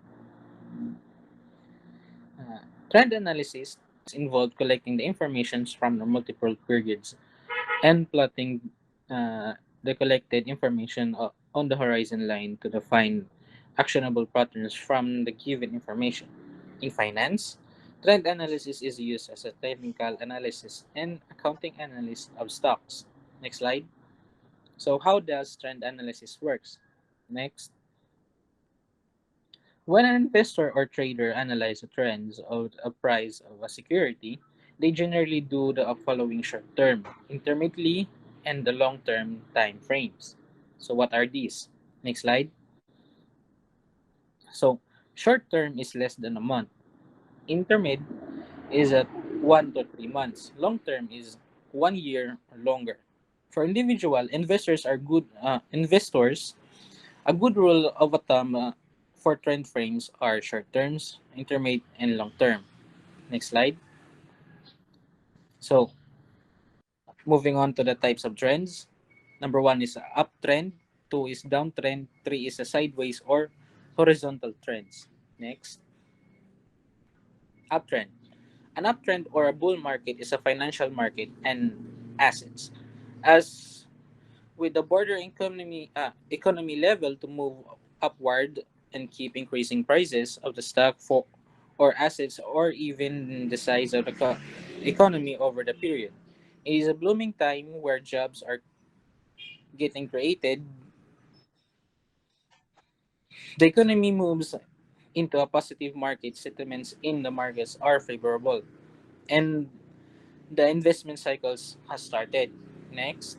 Uh, Trend analysis involved collecting the information from the multiple periods and plotting the collected information on the horizon line to define actionable patterns from the given information. In finance, trend analysis is used as a technical analysis and accounting analysis of stocks. Next slide. So how does trend analysis works? Next. When an investor or trader analyzes the trends of a price of a security, they generally do the following short term, intermediately, and the long term time frames. So, what are these? Next slide. So, short term is less than a month, intermediate is at 1 to 3 months, long term is 1 year or longer. For individual investors, a good rule of thumb for trend frames are short terms, intermediate, and long term. Next slide. So, moving on to the types of trends. Number one is uptrend, two is downtrend, three is a sideways or horizontal trends. Next, uptrend. An uptrend or a bull market is a financial market and assets. As with the border economy level to move upward and keep increasing prices of the stock for or assets or even the size of the economy over the period. It is a blooming time where jobs are getting created. The economy moves into a positive market, settlements in the markets are favorable, and the investment cycles has started. Next,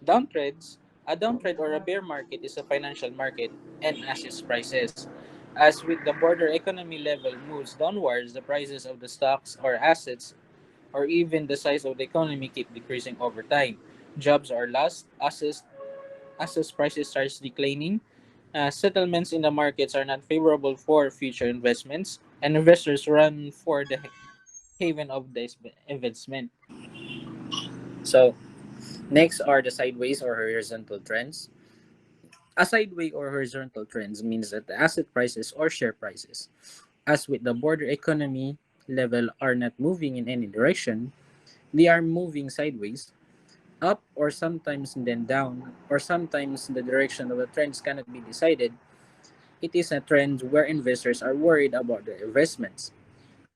downtrends. A downtrend or a bear market is a financial market and assets prices. As with the border economy level moves downwards, the prices of the stocks or assets or even the size of the economy keep decreasing over time. Jobs are lost, assets prices starts declining, settlements in the markets are not favorable for future investments, and investors run for the haven of the investment. So, next are the sideways or horizontal trends. A sideways or horizontal trends means that the asset prices or share prices, as with the border economy level, are not moving in any direction. They are moving sideways, up or sometimes then down, or sometimes the direction of the trends cannot be decided. It is a trend where investors are worried about their investments,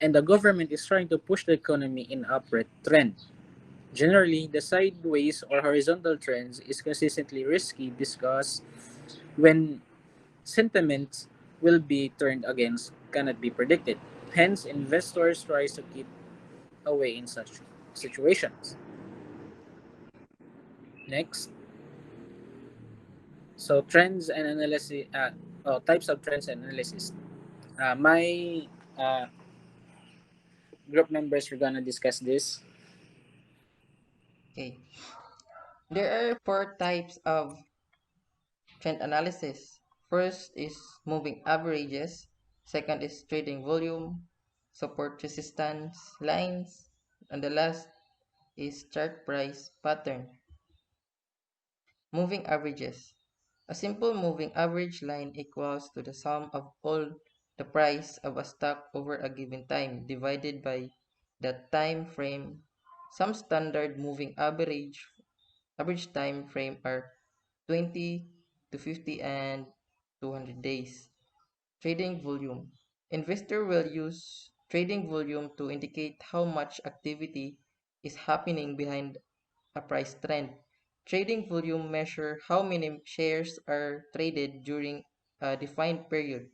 and the government is trying to push the economy in upward trend. Generally, the sideways or horizontal trends is consistently risky because when sentiments will be turned against cannot be predicted. Hence, investors try to keep away in such situations. Next, so trends and analysis, types of trends and analysis. My uh, group members are gonna discuss this. Okay. There are four types of trend analysis. First is moving averages. Second is trading volume, support resistance lines, and the last is chart price pattern. Moving averages. A simple moving average line equals to the sum of all the price of a stock over a given time divided by the time frame. Some standard moving average time frame are 20 to 50 and 200 days. Trading volume. Investor will use trading volume to indicate how much activity is happening behind a price trend. Trading volume measure how many shares are traded during a defined period.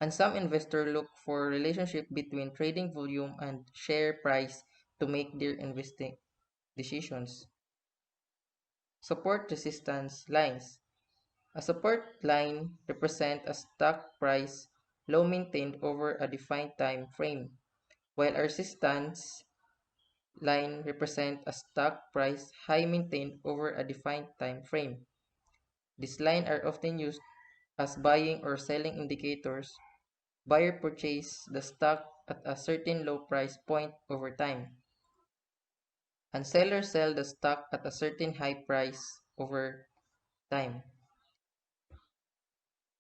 And some investors look for relationship between trading volume and share price to make their investing decisions. Support resistance lines. A support line represents a stock price low maintained over a defined time frame, while a resistance line represents a stock price high maintained over a defined time frame. These lines are often used as buying or selling indicators. Buyer purchase the stock at a certain low price point over time, and sellers sell the stock at a certain high price over time.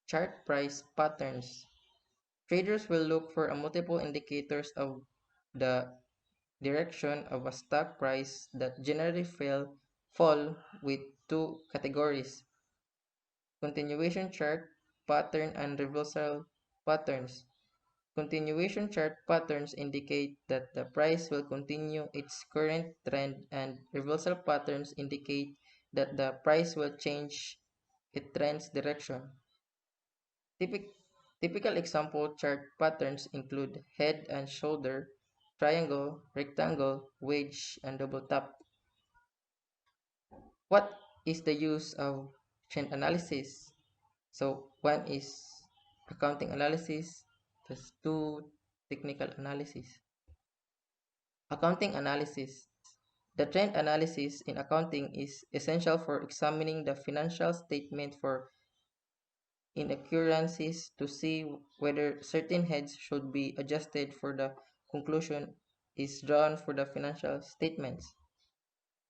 Chart price patterns. Traders will look for a multiple indicators of the direction of a stock price that generally fall with two categories: continuation chart pattern and reversal patterns. Continuation chart patterns indicate that the price will continue its current trend, and reversal patterns indicate that the price will change its trend's direction. Typic- Typical example chart patterns include head and shoulder, triangle, rectangle, wedge, and double top. What is the use of trend analysis? So one is accounting analysis, there's two technical analysis. Accounting analysis. The trend analysis in accounting is essential for examining the financial statement for inaccuracies to see whether certain heads should be adjusted for the conclusion is drawn for the financial statements.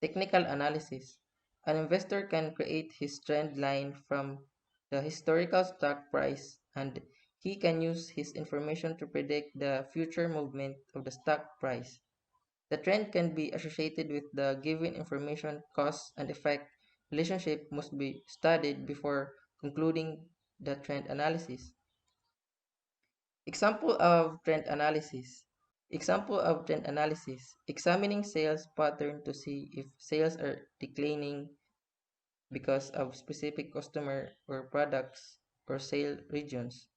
Technical analysis. An investor can create his trend line from the historical stock price, and he can use his information to predict the future movement of the stock price. The trend can be associated with the given information. Cause and effect relationship must be studied before concluding the trend analysis. Example of trend analysis. Example of trend analysis. Examining sales pattern to see if sales are declining because of specific customer or products or sale regions.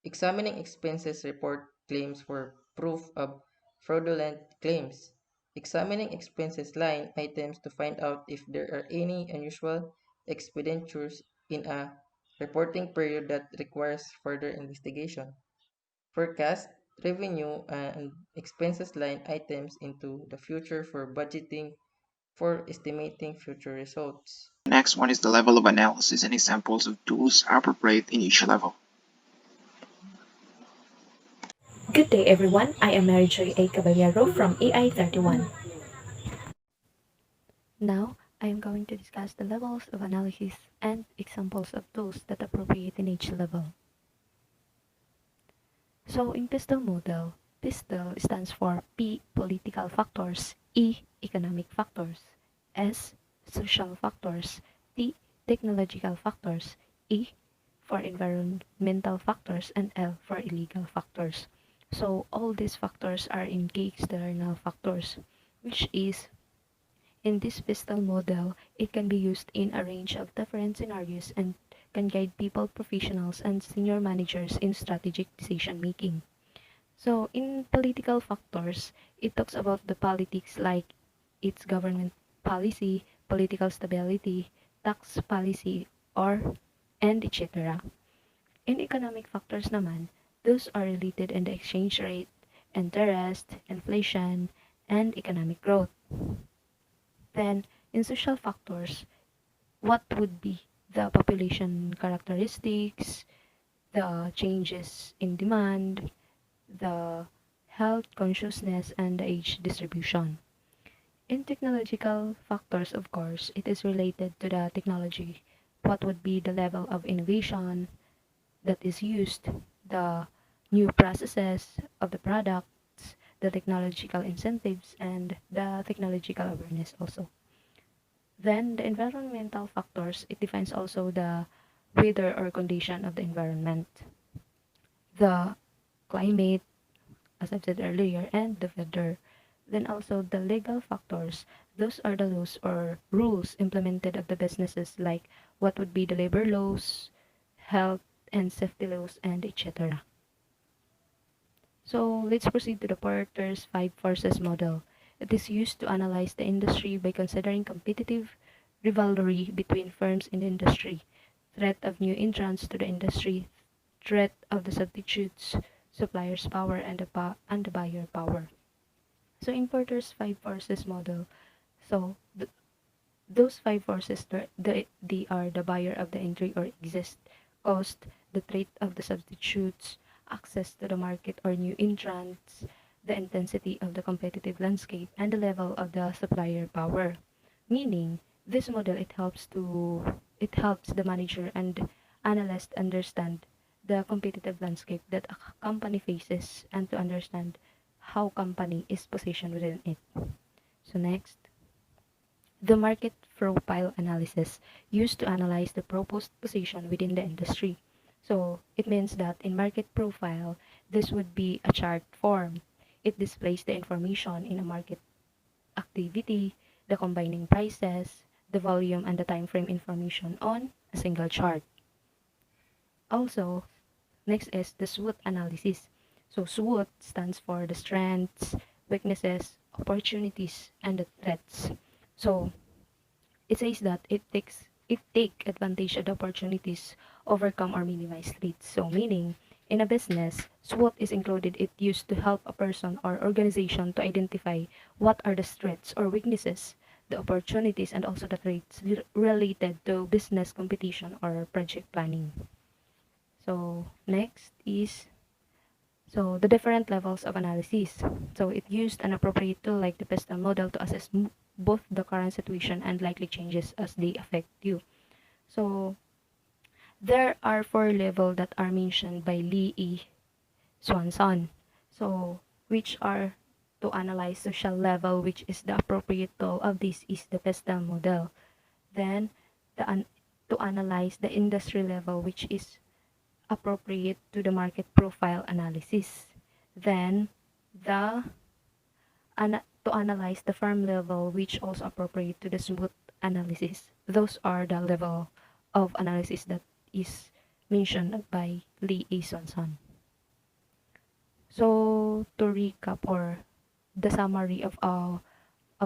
Examining expenses report claims for proof of fraudulent claims. Examining expenses line items to find out if there are any unusual expenditures in a reporting period that requires further investigation. Forecast revenue and expenses line items into the future for budgeting for estimating future results. Next one is the level of analysis and examples of tools appropriate in each level. Good day, everyone. I am Mary Joy A. Caballero from AI 31. Now, I am going to discuss the levels of analysis and examples of tools that appropriate in each level. So, in pistol model, PISTEL stands for P. Political factors, E. Economic factors, S. Social factors, T. Technological factors, E. For environmental factors, and L for illegal factors. So all these factors are engaged external factors, which is in this PISTEL model, it can be used in a range of different scenarios and can guide people, professionals, and senior managers in strategic decision making. So, in political factors, it talks about the politics like its government policy, political stability, tax policy, or and etc. In economic factors naman, those are related in the exchange rate, interest, inflation, and economic growth. Then, in social factors, what would be the population characteristics, the changes in demand, the health consciousness, and the age distribution. In technological factors, of course, it is related to the technology. What would be the level of innovation that is used, the new processes of the products, the technological incentives, and the technological awareness also. Then the environmental factors, it defines also the weather or condition of the environment, the climate, as I've said earlier, and the weather. Then also the legal factors, those are the laws or rules implemented of the businesses, like what would be the labor laws, health and safety laws, and etc. So let's proceed to the Porter's five forces model. It is used to analyze the industry by considering competitive rivalry between firms in the industry, threat of new entrants to the industry, threat of the substitutes, suppliers' power, and the buyer power. So in Porter's five forces model, so those five forces, they are the buyer of the entry or exist, cost, the threat of the substitutes, access to the market or new entrants, the intensity of the competitive landscape, and the level of the supplier power. Meaning, this model it helps the manager and analyst understand the competitive landscape that a company faces and to understand how company is positioned within it. So next, the market profile analysis used to analyze the proposed position within the industry. So it means that in market profile, this would be a chart form. It displays the information in a market activity, the combining prices, the volume, and the time frame information on a single chart. Also, next is the SWOT analysis. So SWOT stands for the strengths, weaknesses, opportunities, and the threats. So it says that it take advantage of the opportunities, overcome or minimize threats. So meaning in a business, SWOT is included. It used to help a person or organization to identify what are the threats or weaknesses, the opportunities, and also the threats related to business competition or project planning. So next is the different levels of analysis. So it used an appropriate tool like the PESTEL model to assess both the current situation and likely changes as they affect you. So there are four levels that are mentioned by Lee E. Swanson. So which are to analyze social level, which is the appropriate tool of this is the PESTEL model. Then to analyze the industry level, which is appropriate to the market profile analysis. Then the to analyze the firm level, which also appropriate to the smooth analysis. Those are the level of analysis that is mentioned by Lee A. Swanson. So to recap or the summary of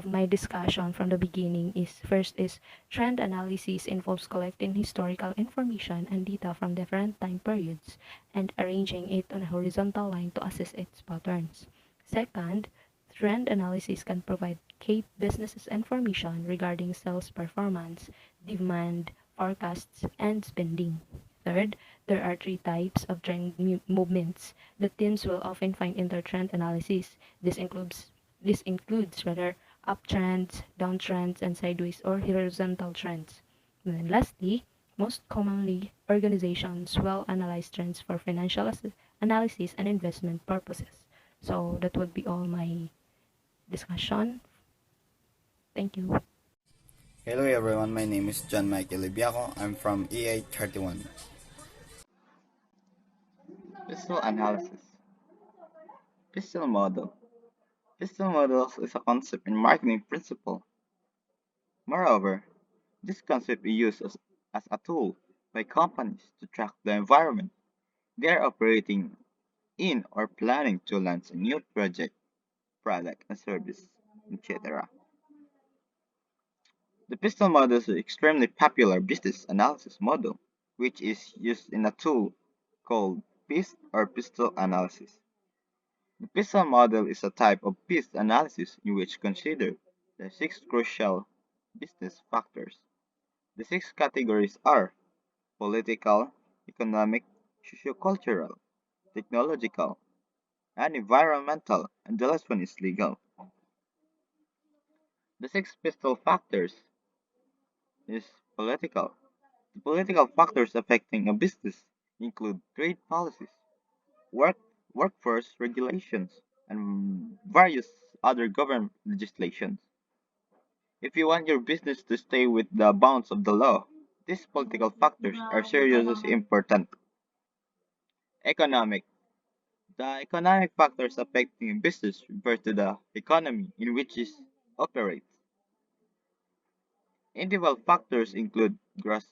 my discussion from the beginning is first is trend analysis involves collecting historical information and data from different time periods and arranging it on a horizontal line to assess its patterns. Second, trend analysis can provide key businesses information regarding sales performance, demand, forecasts, and spending. Third, there are three types of trend movements that teams will often find in their trend analysis. This includes rather uptrends, downtrends, and sideways or horizontal trends. And then lastly, most commonly, organizations will analyze trends for financial analysis and investment purposes. So that would be all my discussion. Thank you. Hello everyone, my name is John Michael Libiaco. I'm from EA31. Pistol analysis. Pistol model. Pistol models is a concept in marketing principle. Moreover, this concept is used as a tool by companies to track the environment they are operating in or planning to launch a new project, product, and service, etc. The pistol model is an extremely popular business analysis model, which is used in a tool called PIST or pistol analysis. The pistol model is a type of PIST analysis in which consider the six crucial business factors. The six categories are political, economic, sociocultural, technological, and environmental, and the last one is legal. The six pistol factors is political. The political factors affecting a business include trade policies, work, workforce regulations, and various other government legislations. If you want your business to stay with the bounds of the law, these political factors are seriously important. Economic. The economic factors affecting a business refer to the economy in which it operates. Individual factors include gross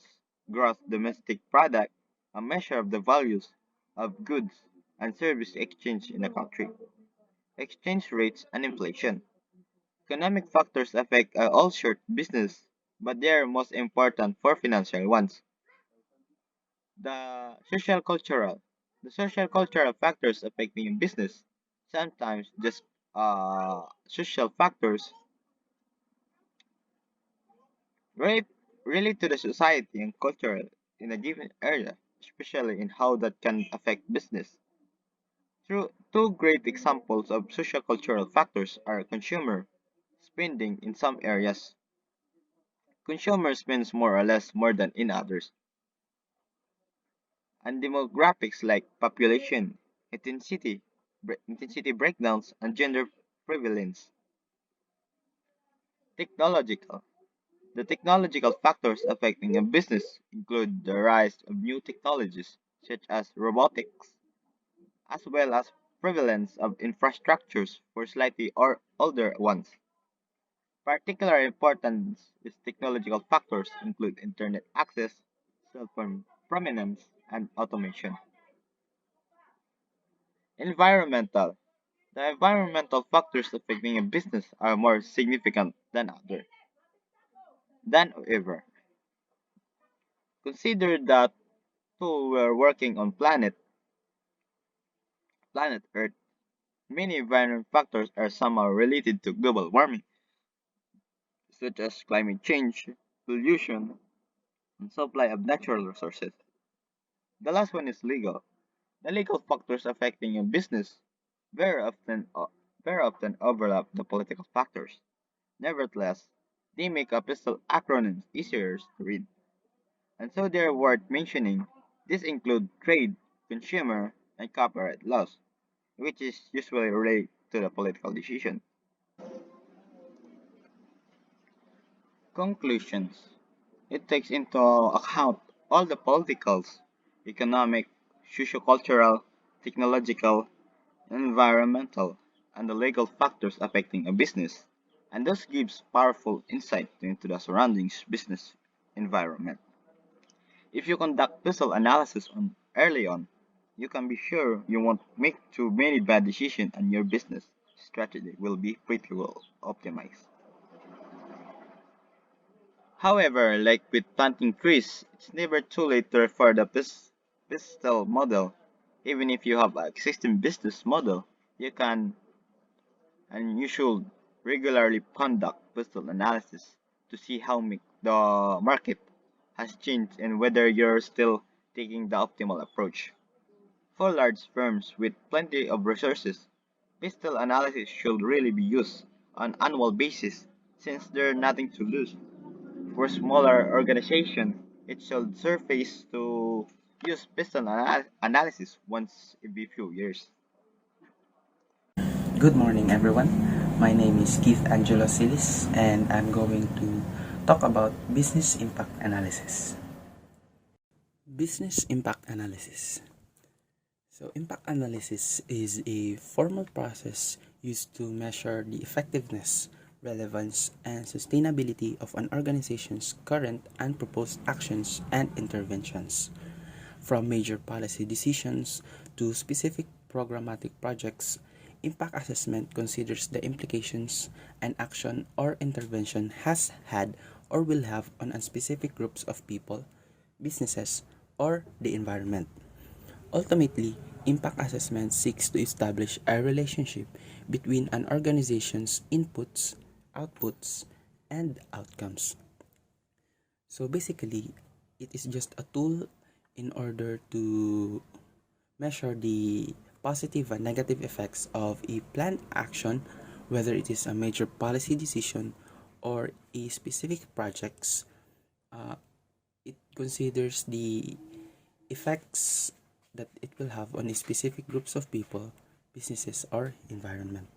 domestic product, a measure of the values of goods and service exchange in a country, exchange rates, and inflation. Economic factors affect all short business, but they are most important for financial ones. The social cultural. The social cultural factors affecting business, sometimes just social factors, relate, relate to the society and culture in a given area, especially in how that can affect business. Through two great examples of social cultural factors are consumer spending in some areas. Consumer spends more or less more than in others, and demographics like population, intensity breakdowns, and gender prevalence. Technological. The technological factors affecting a business include the rise of new technologies such as robotics, as well as prevalence of infrastructures for slightly or older ones. Particular importance is technological factors include internet access, cell phone prominence, and automation. Environmental. The environmental factors affecting a business are more significant than ever. Consider that two were working on planet Earth. Many environmental factors are somehow related to global warming, such as climate change, pollution, and supply of natural resources. The last one is legal. The legal factors affecting a business very often very often overlap the political factors. Nevertheless, they make epistle acronyms easier to read, and so they are worth mentioning. These include trade, consumer, and copyright laws, which is usually related to the political decision. Conclusions. It takes into account all the political, economic, sociocultural, technological, environmental, and the legal factors affecting a business, and thus gives powerful insight into the surroundings business environment. If you conduct puzzle analysis early on, you can be sure you won't make too many bad decisions and your business strategy will be pretty well optimized. However, like with planting trees, it's never too late to refer the pistol model. Even if you have an existing business model, you can and you should regularly conduct pistol analysis to see how the market has changed and whether you're still taking the optimal approach. For large firms with plenty of resources, pistol analysis should really be used on annual basis since there's nothing to lose. For smaller organizations, it should surface to use pistol analysis once every few years. Good morning, everyone. My name is Keith Angelo Silis, and I'm going to talk about business impact analysis. Business impact analysis. So, impact analysis is a formal process used to measure the effectiveness, relevance, and sustainability of an organization's current and proposed actions and interventions. From major policy decisions to specific programmatic projects, impact assessment considers the implications an action or intervention has had or will have on a specific groups of people, businesses, or the environment. Ultimately, impact assessment seeks to establish a relationship between an organization's inputs, outputs, and outcomes. So basically, it is just a tool in order to measure the positive and negative effects of a planned action, whether it is a major policy decision or a specific projects. Uh, it considers the effects that it will have on a specific groups of people, businesses, or environment.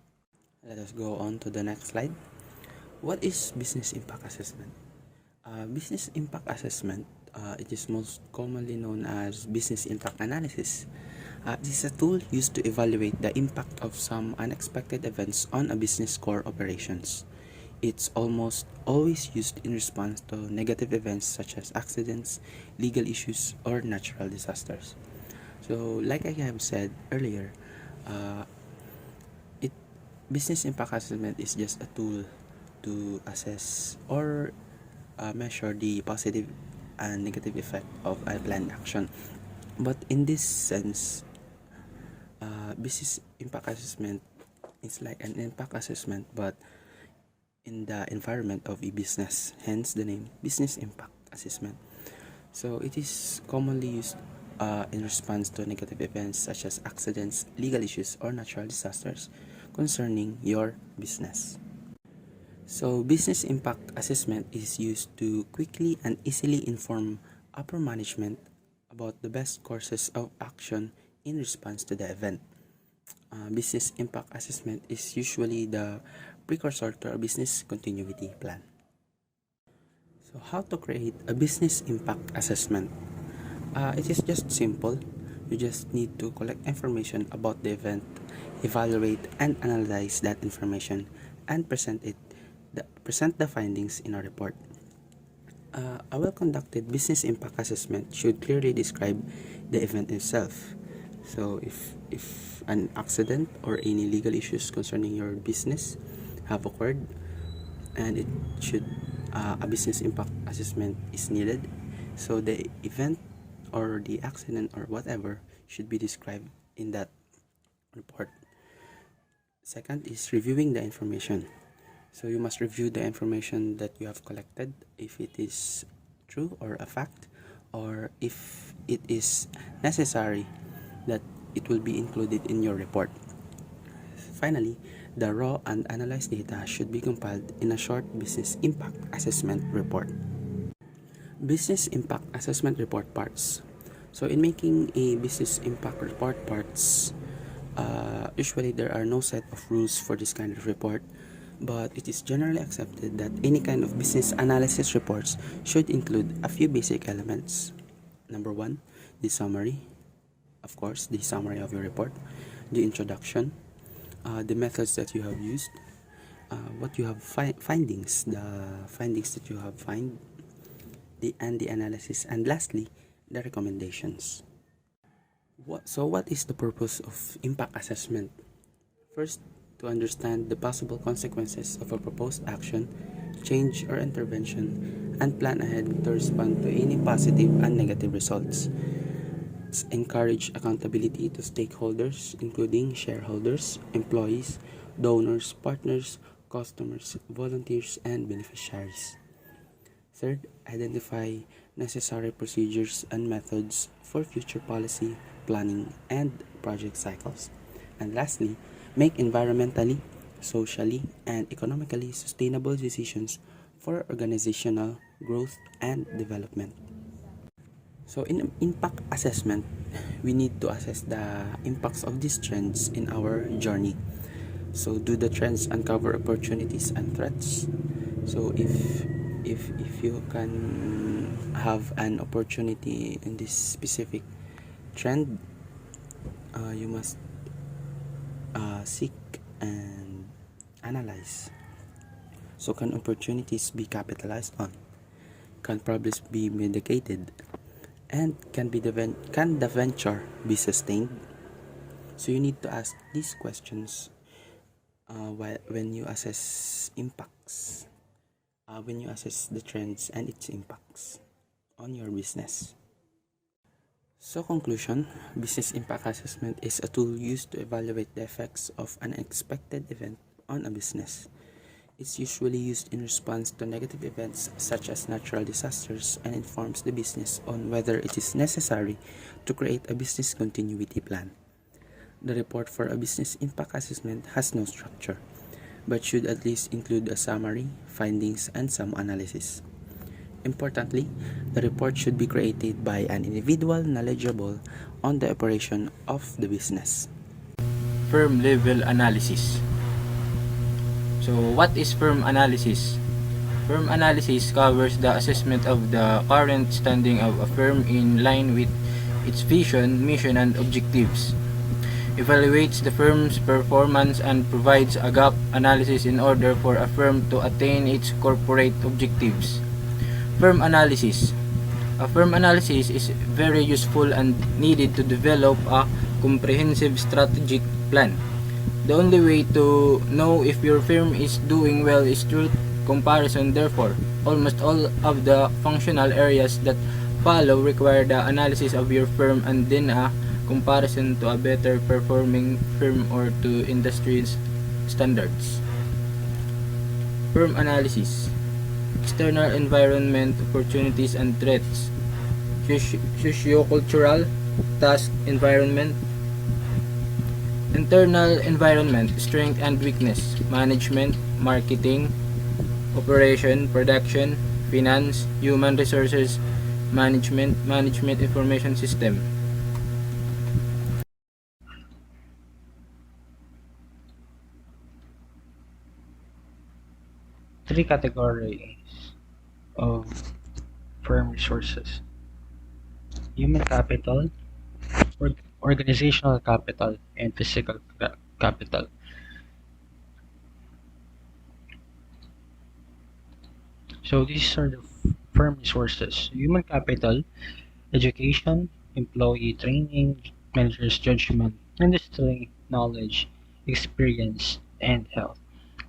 Let us go on to the next slide. What is business impact assessment? Business impact assessment, it is most commonly known as business impact analysis. This is a tool used to evaluate the impact of some unexpected events on a business core operations. It's almost always used in response to negative events such as accidents, legal issues, or natural disasters. So, like I have said earlier, uh, it business impact assessment is just a tool to assess or measure the positive and negative effect of a planned action. But in this sense, business impact assessment is like an impact assessment, but in the environment of a business, hence the name business impact assessment. So it is commonly used in response to negative events such as accidents, legal issues, or natural disasters concerning your business. So, business impact assessment is used to quickly and easily inform upper management about the best courses of action in response to the event. Business impact assessment is usually the precursor to a business continuity plan. So, how to create a business impact assessment? It is just simple. You just need to collect information about the event, evaluate and analyze that information, and present the findings in a report. A well-conducted business impact assessment should clearly describe the event itself. So, if an accident or any legal issues concerning your business have occurred, and it should a business impact assessment is needed, so the event or the accident or whatever should be described in that report. Second is reviewing the information. So you must review the information that you have collected, if it is true or a fact, or if it is necessary that it will be included in your report. Finally, the raw and analyzed data should be compiled in a short business impact assessment report. Business impact assessment report parts. So in making a business impact report parts, usually there are no set of rules for this kind of report, but it is generally accepted that any kind of business analysis reports should include a few basic elements. Number one, the summary. Of course, the summary of your report, the introduction, the methods that you have used, what you have findings, the findings that you have find, the analysis, and lastly, the recommendations. What is the purpose of impact assessment? First, to understand the possible consequences of a proposed action, change, or intervention, and plan ahead to respond to any positive and negative results. Encourage accountability to stakeholders, including shareholders, employees, donors, partners, customers, volunteers, and beneficiaries. Third, identify necessary procedures and methods for future policy, planning, and project cycles. And lastly, make environmentally, socially, and economically sustainable decisions for organizational growth and development. So, in impact assessment, we need to assess the impacts of these trends in our journey. So do the trends uncover opportunities and threats? So if you can have an opportunity in this specific trend, you must seek and analyze. So can opportunities be capitalized on? Can problems be mitigated? And can the venture be sustained? So you need to ask these questions when you assess impacts, when you assess the trends and its impacts on your business. So conclusion, business impact assessment is a tool used to evaluate the effects of an unexpected event on a business. It's usually used in response to negative events such as natural disasters and informs the business on whether it is necessary to create a business continuity plan. The report for a business impact assessment has no structure, but should at least include a summary, findings, and some analysis. Importantly, the report should be created by an individual knowledgeable on the operation of the business. Firm level analysis. So, what is firm analysis? Firm analysis covers the assessment of the current standing of a firm in line with its vision, mission, and objectives. Evaluates the firm's performance and provides a gap analysis in order for a firm to attain its corporate objectives. Firm analysis. A firm analysis is very useful and needed to develop a comprehensive strategic plan. The only way to know if your firm is doing well is through comparison. Therefore, almost all of the functional areas that follow require the analysis of your firm and then a comparison to a better performing firm or to industry standards. Firm analysis. External environment, opportunities and threats. Sociocultural, task environment. Internal environment, strength and weakness, management, marketing, operation, production, finance, human resources, management information system. Three categories of firm resources: human capital, organizational capital, and physical capital. So these are the firm resources: human capital, education, employee training, manager's judgment, industry knowledge, experience, and health.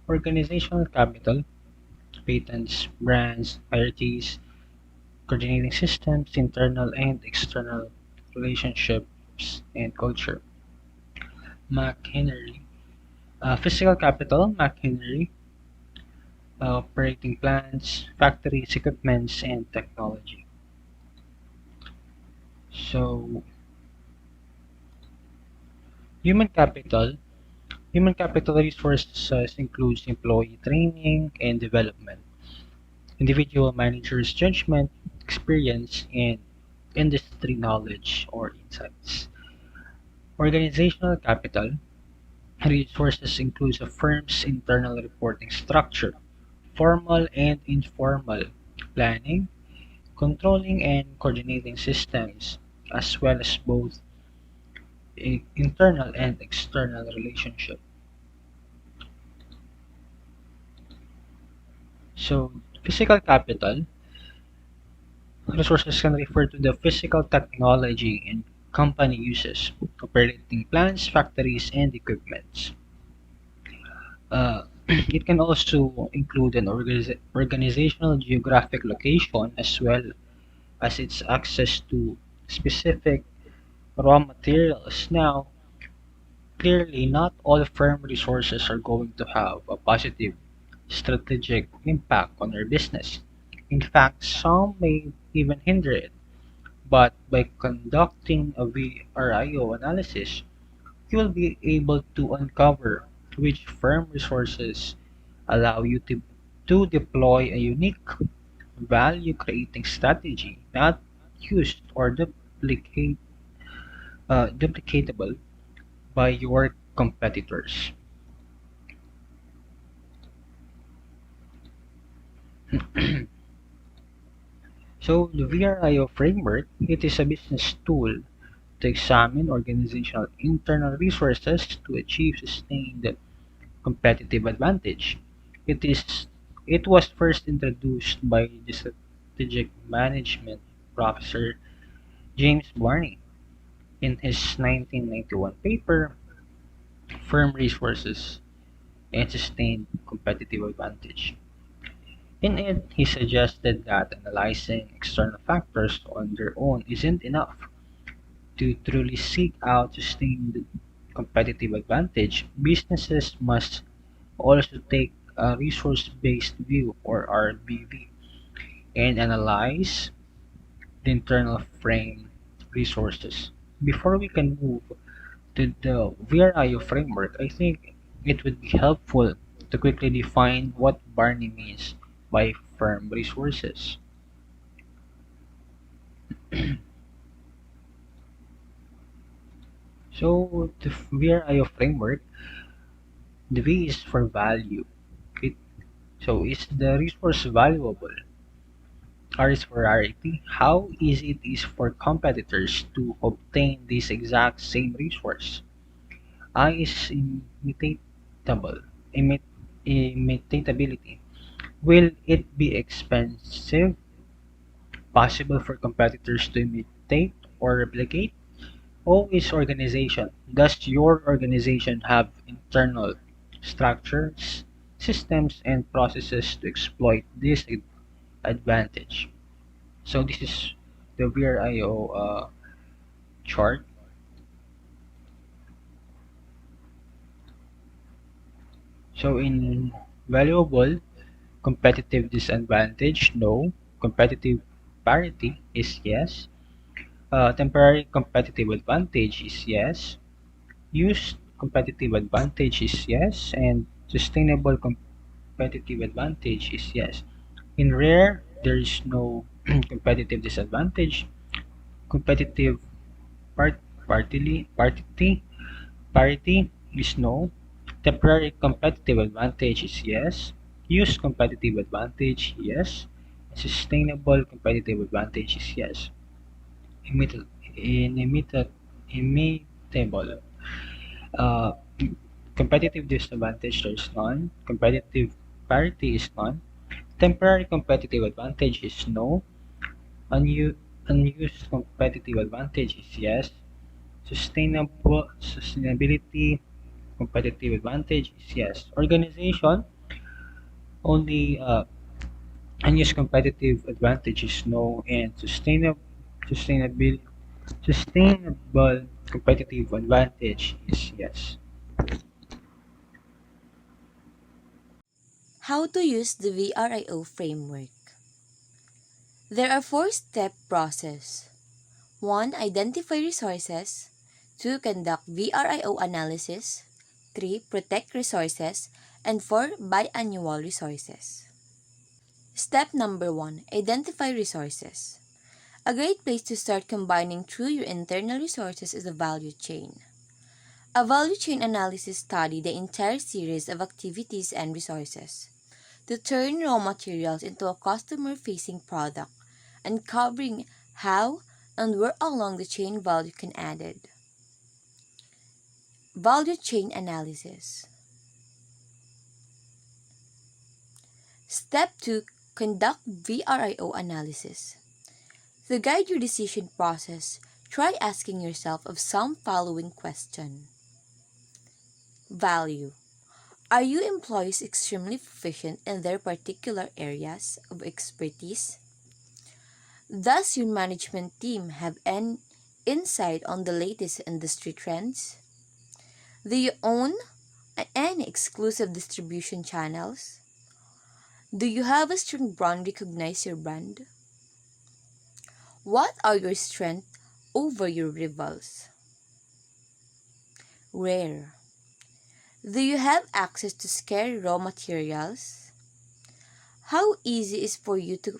Organizational capital, patents, brands, hierarchies, coordinating systems, internal and external relationships, and culture. Machinery, physical capital, machinery, operating plants, factories, equipments, and technology. So, human capital. Human capital resources includes employee training and development, individual managers' judgment, experience, and industry knowledge or insights. Organizational capital resources includes a firm's internal reporting structure, formal and informal planning, controlling and coordinating systems, as well as both internal and external relationship. So, physical capital resources can refer to the physical technology and company uses, operating plants, factories, and equipments. It can also include an organizational geographic location as well as its access to specific raw materials. Now, clearly, not all firm resources are going to have a positive strategic impact on your business. In fact, some may even hinder it. But by conducting a VRIO analysis, you will be able to uncover which firm resources allow you to deploy a unique value creating strategy not used or duplicatable by your competitors. So the VRIO framework, it is a business tool to examine organizational internal resources to achieve sustained competitive advantage. It is it was first introduced by the strategic management professor James Barney in his 1991 paper Firm Resources and Sustained Competitive Advantage. In it, he suggested that analyzing external factors on their own isn't enough. To truly seek out sustained competitive advantage, businesses must also take a resource-based view or RBV and analyze the internal frame resources. Before we can move to the VRIO framework, I think it would be helpful to quickly define what Barney means by firm resources. So the VRIO framework, the V is for value. It, so is the resource valuable? R is for rarity. How easy it is for competitors to obtain this exact same resource? I is imit, imitatability. Will it be expensive, possible for competitors to imitate or replicate? O is organization. Does your organization have internal structures, systems, and processes to exploit this advantage? So this is the VRIO chart. So in valuable, competitive disadvantage, no. Competitive parity is yes. Temporary competitive advantage is yes. Used competitive advantage is yes. And sustainable competitive advantage is yes. In rare, there is no competitive disadvantage. Competitive part, parity is no. Temporary competitive advantage is yes. Use competitive advantage, yes. Sustainable competitive advantage is yes. Immit- Imitable. Uh, Competitive disadvantage, there is none. Competitive parity is none. Temporary competitive advantage is no. Unused competitive advantage is yes. Sustainability competitive advantage is yes. Organization only unused competitive advantage is no, and sustainable sustainable competitive advantage is yes. How to use the VRIO framework. There are four-step process. 1. Identify resources. 2. Conduct VRIO analysis. 3. Protect resources. And 4. Biannual resources. Step number 1. Identify resources. A great place to start combining through your internal resources is a value chain. A value chain analysis study the entire series of activities and resources to turn raw materials into a customer-facing product, uncovering how and where along the chain value can added. Value chain analysis. Step 2. Conduct VRIO analysis. To guide your decision process, try asking yourself of some following question. Value. Are your employees extremely proficient in their particular areas of expertise? Does your management team have an insight on the latest industry trends? Do you own any exclusive distribution channels? Do you have a strong brand recognize your brand? What are your strengths over your rivals? Rare. Do you have access to scarce raw materials? How easy is for you to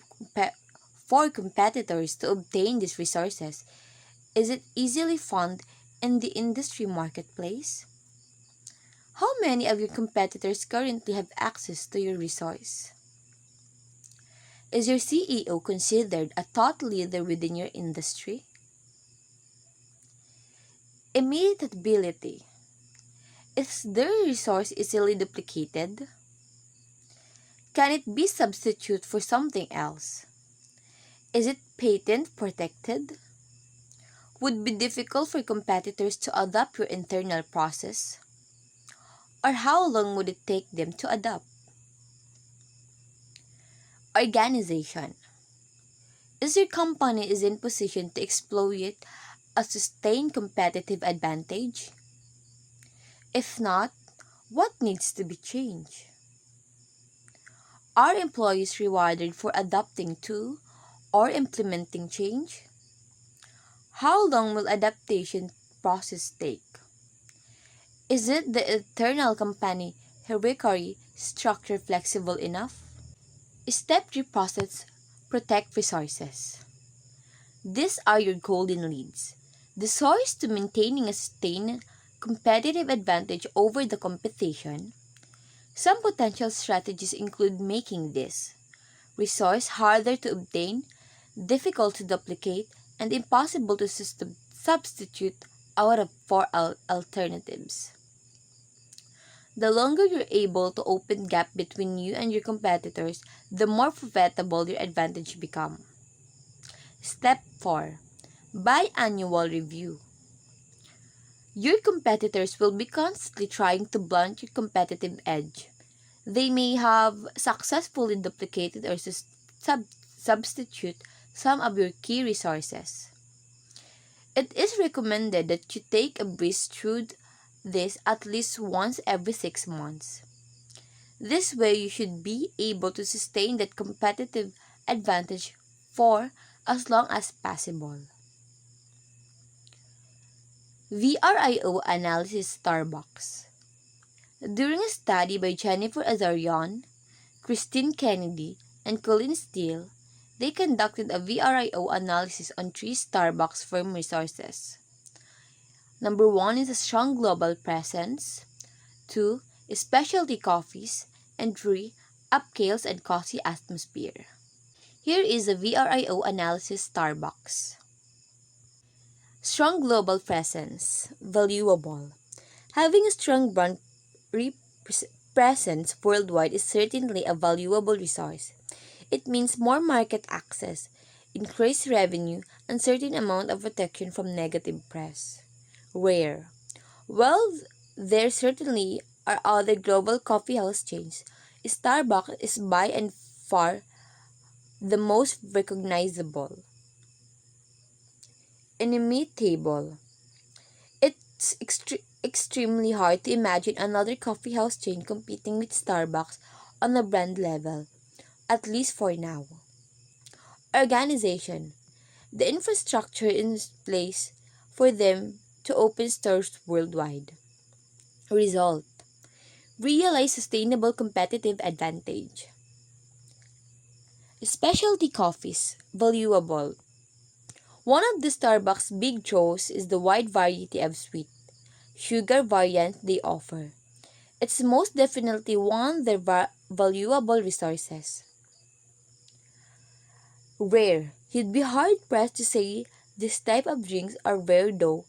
for competitors to obtain these resources? Is it easily found in the industry marketplace? How many of your competitors currently have access to your resource? Is your CEO considered a thought leader within your industry? Immutability. Is their resource easily duplicated? Can it be substituted for something else? Is it patent protected? Would be difficult for competitors to adapt your internal process? Or how long would it take them to adapt? Organization. Is your company is in position to exploit a sustained competitive advantage? If not, what needs to be changed? Are employees rewarded for adapting to or implementing change? How long will adaptation process take? Is it the internal company hierarchy structure flexible enough? Step 3 process protect resources. These are your golden leads. The source to maintaining a sustained competitive advantage over the competition. Some potential strategies include making this resource harder to obtain, difficult to duplicate, and impossible to substitute out of for alternatives. The longer you're able to open gap between you and your competitors, the more profitable your advantage become. Step 4. Biannual review. Your competitors will be constantly trying to blunt your competitive edge. They may have successfully duplicated or substitute some of your key resources. It is recommended that you take a breeze through this at least once every 6 months. This way, you should be able to sustain that competitive advantage for as long as possible. VRIO analysis Starbucks. During a study by Jennifer Azarian, Christine Kennedy, and Colin Steele, they conducted a VRIO analysis on 3 Starbucks firm resources. Number 1 is a strong global presence, 2 is specialty coffees, and 3 upscales and cozy atmosphere. Here is a VRIO analysis Starbucks. Strong global presence, valuable. Having a strong brand presence worldwide is certainly a valuable resource. It means more market access, increased revenue, and certain amount of protection from negative press. Rare. Well, there certainly are other global coffee house chains. Starbucks is by and far the most recognizable. Inimitable. It's extremely hard to imagine another coffee house chain competing with Starbucks on a brand level, at least for now. Organization. The infrastructure in place for them to open stores worldwide. Result. Realize sustainable competitive advantage. Specialty coffees. Valuable. One of the Starbucks big draws is the wide variety of sweet, sugar variants they offer. It's most definitely one of their valuable resources. Rare. You'd be hard pressed to say this type of drinks are rare though.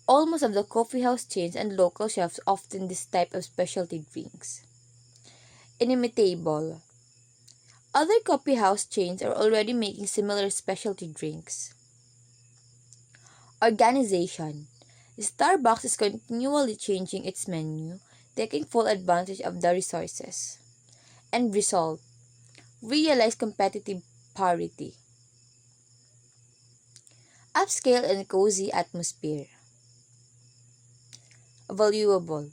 Almost of the coffee house chains and local chefs often this type of specialty drinks. Inimitable. Other coffee house chains are already making similar specialty drinks. Organization. Starbucks is continually changing its menu, taking full advantage of the resources. End result. Realize competitive parity. Upscale and cozy atmosphere. Valuable.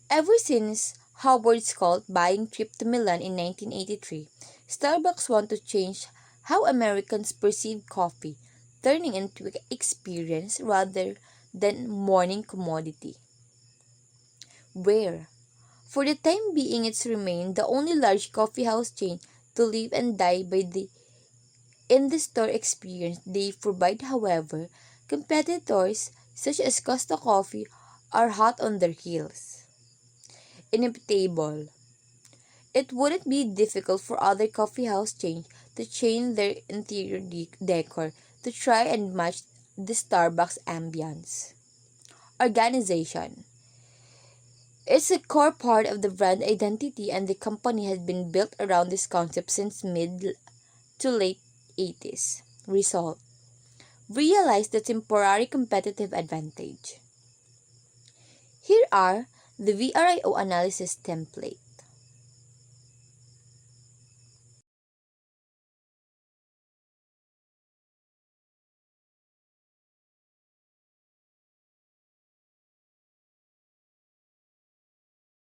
Ever since Howard Schultz buying trip to Milan in 1983, Starbucks want to change how Americans perceive coffee, turning into an experience rather than morning commodity. Rare. For the time being, it's remained the only large coffee house chain to live and die by the in-the-store experience they provide. However, competitors such as Costa Coffee are hot on their heels. Inevitable. It wouldn't be difficult for other coffee house chains to change their interior decor to try and match the Starbucks ambience. Organization. It's a core part of the brand identity, and the company has been built around this concept since mid to late 80s. Result. Realize the temporary competitive advantage. Here are the VRIO analysis template.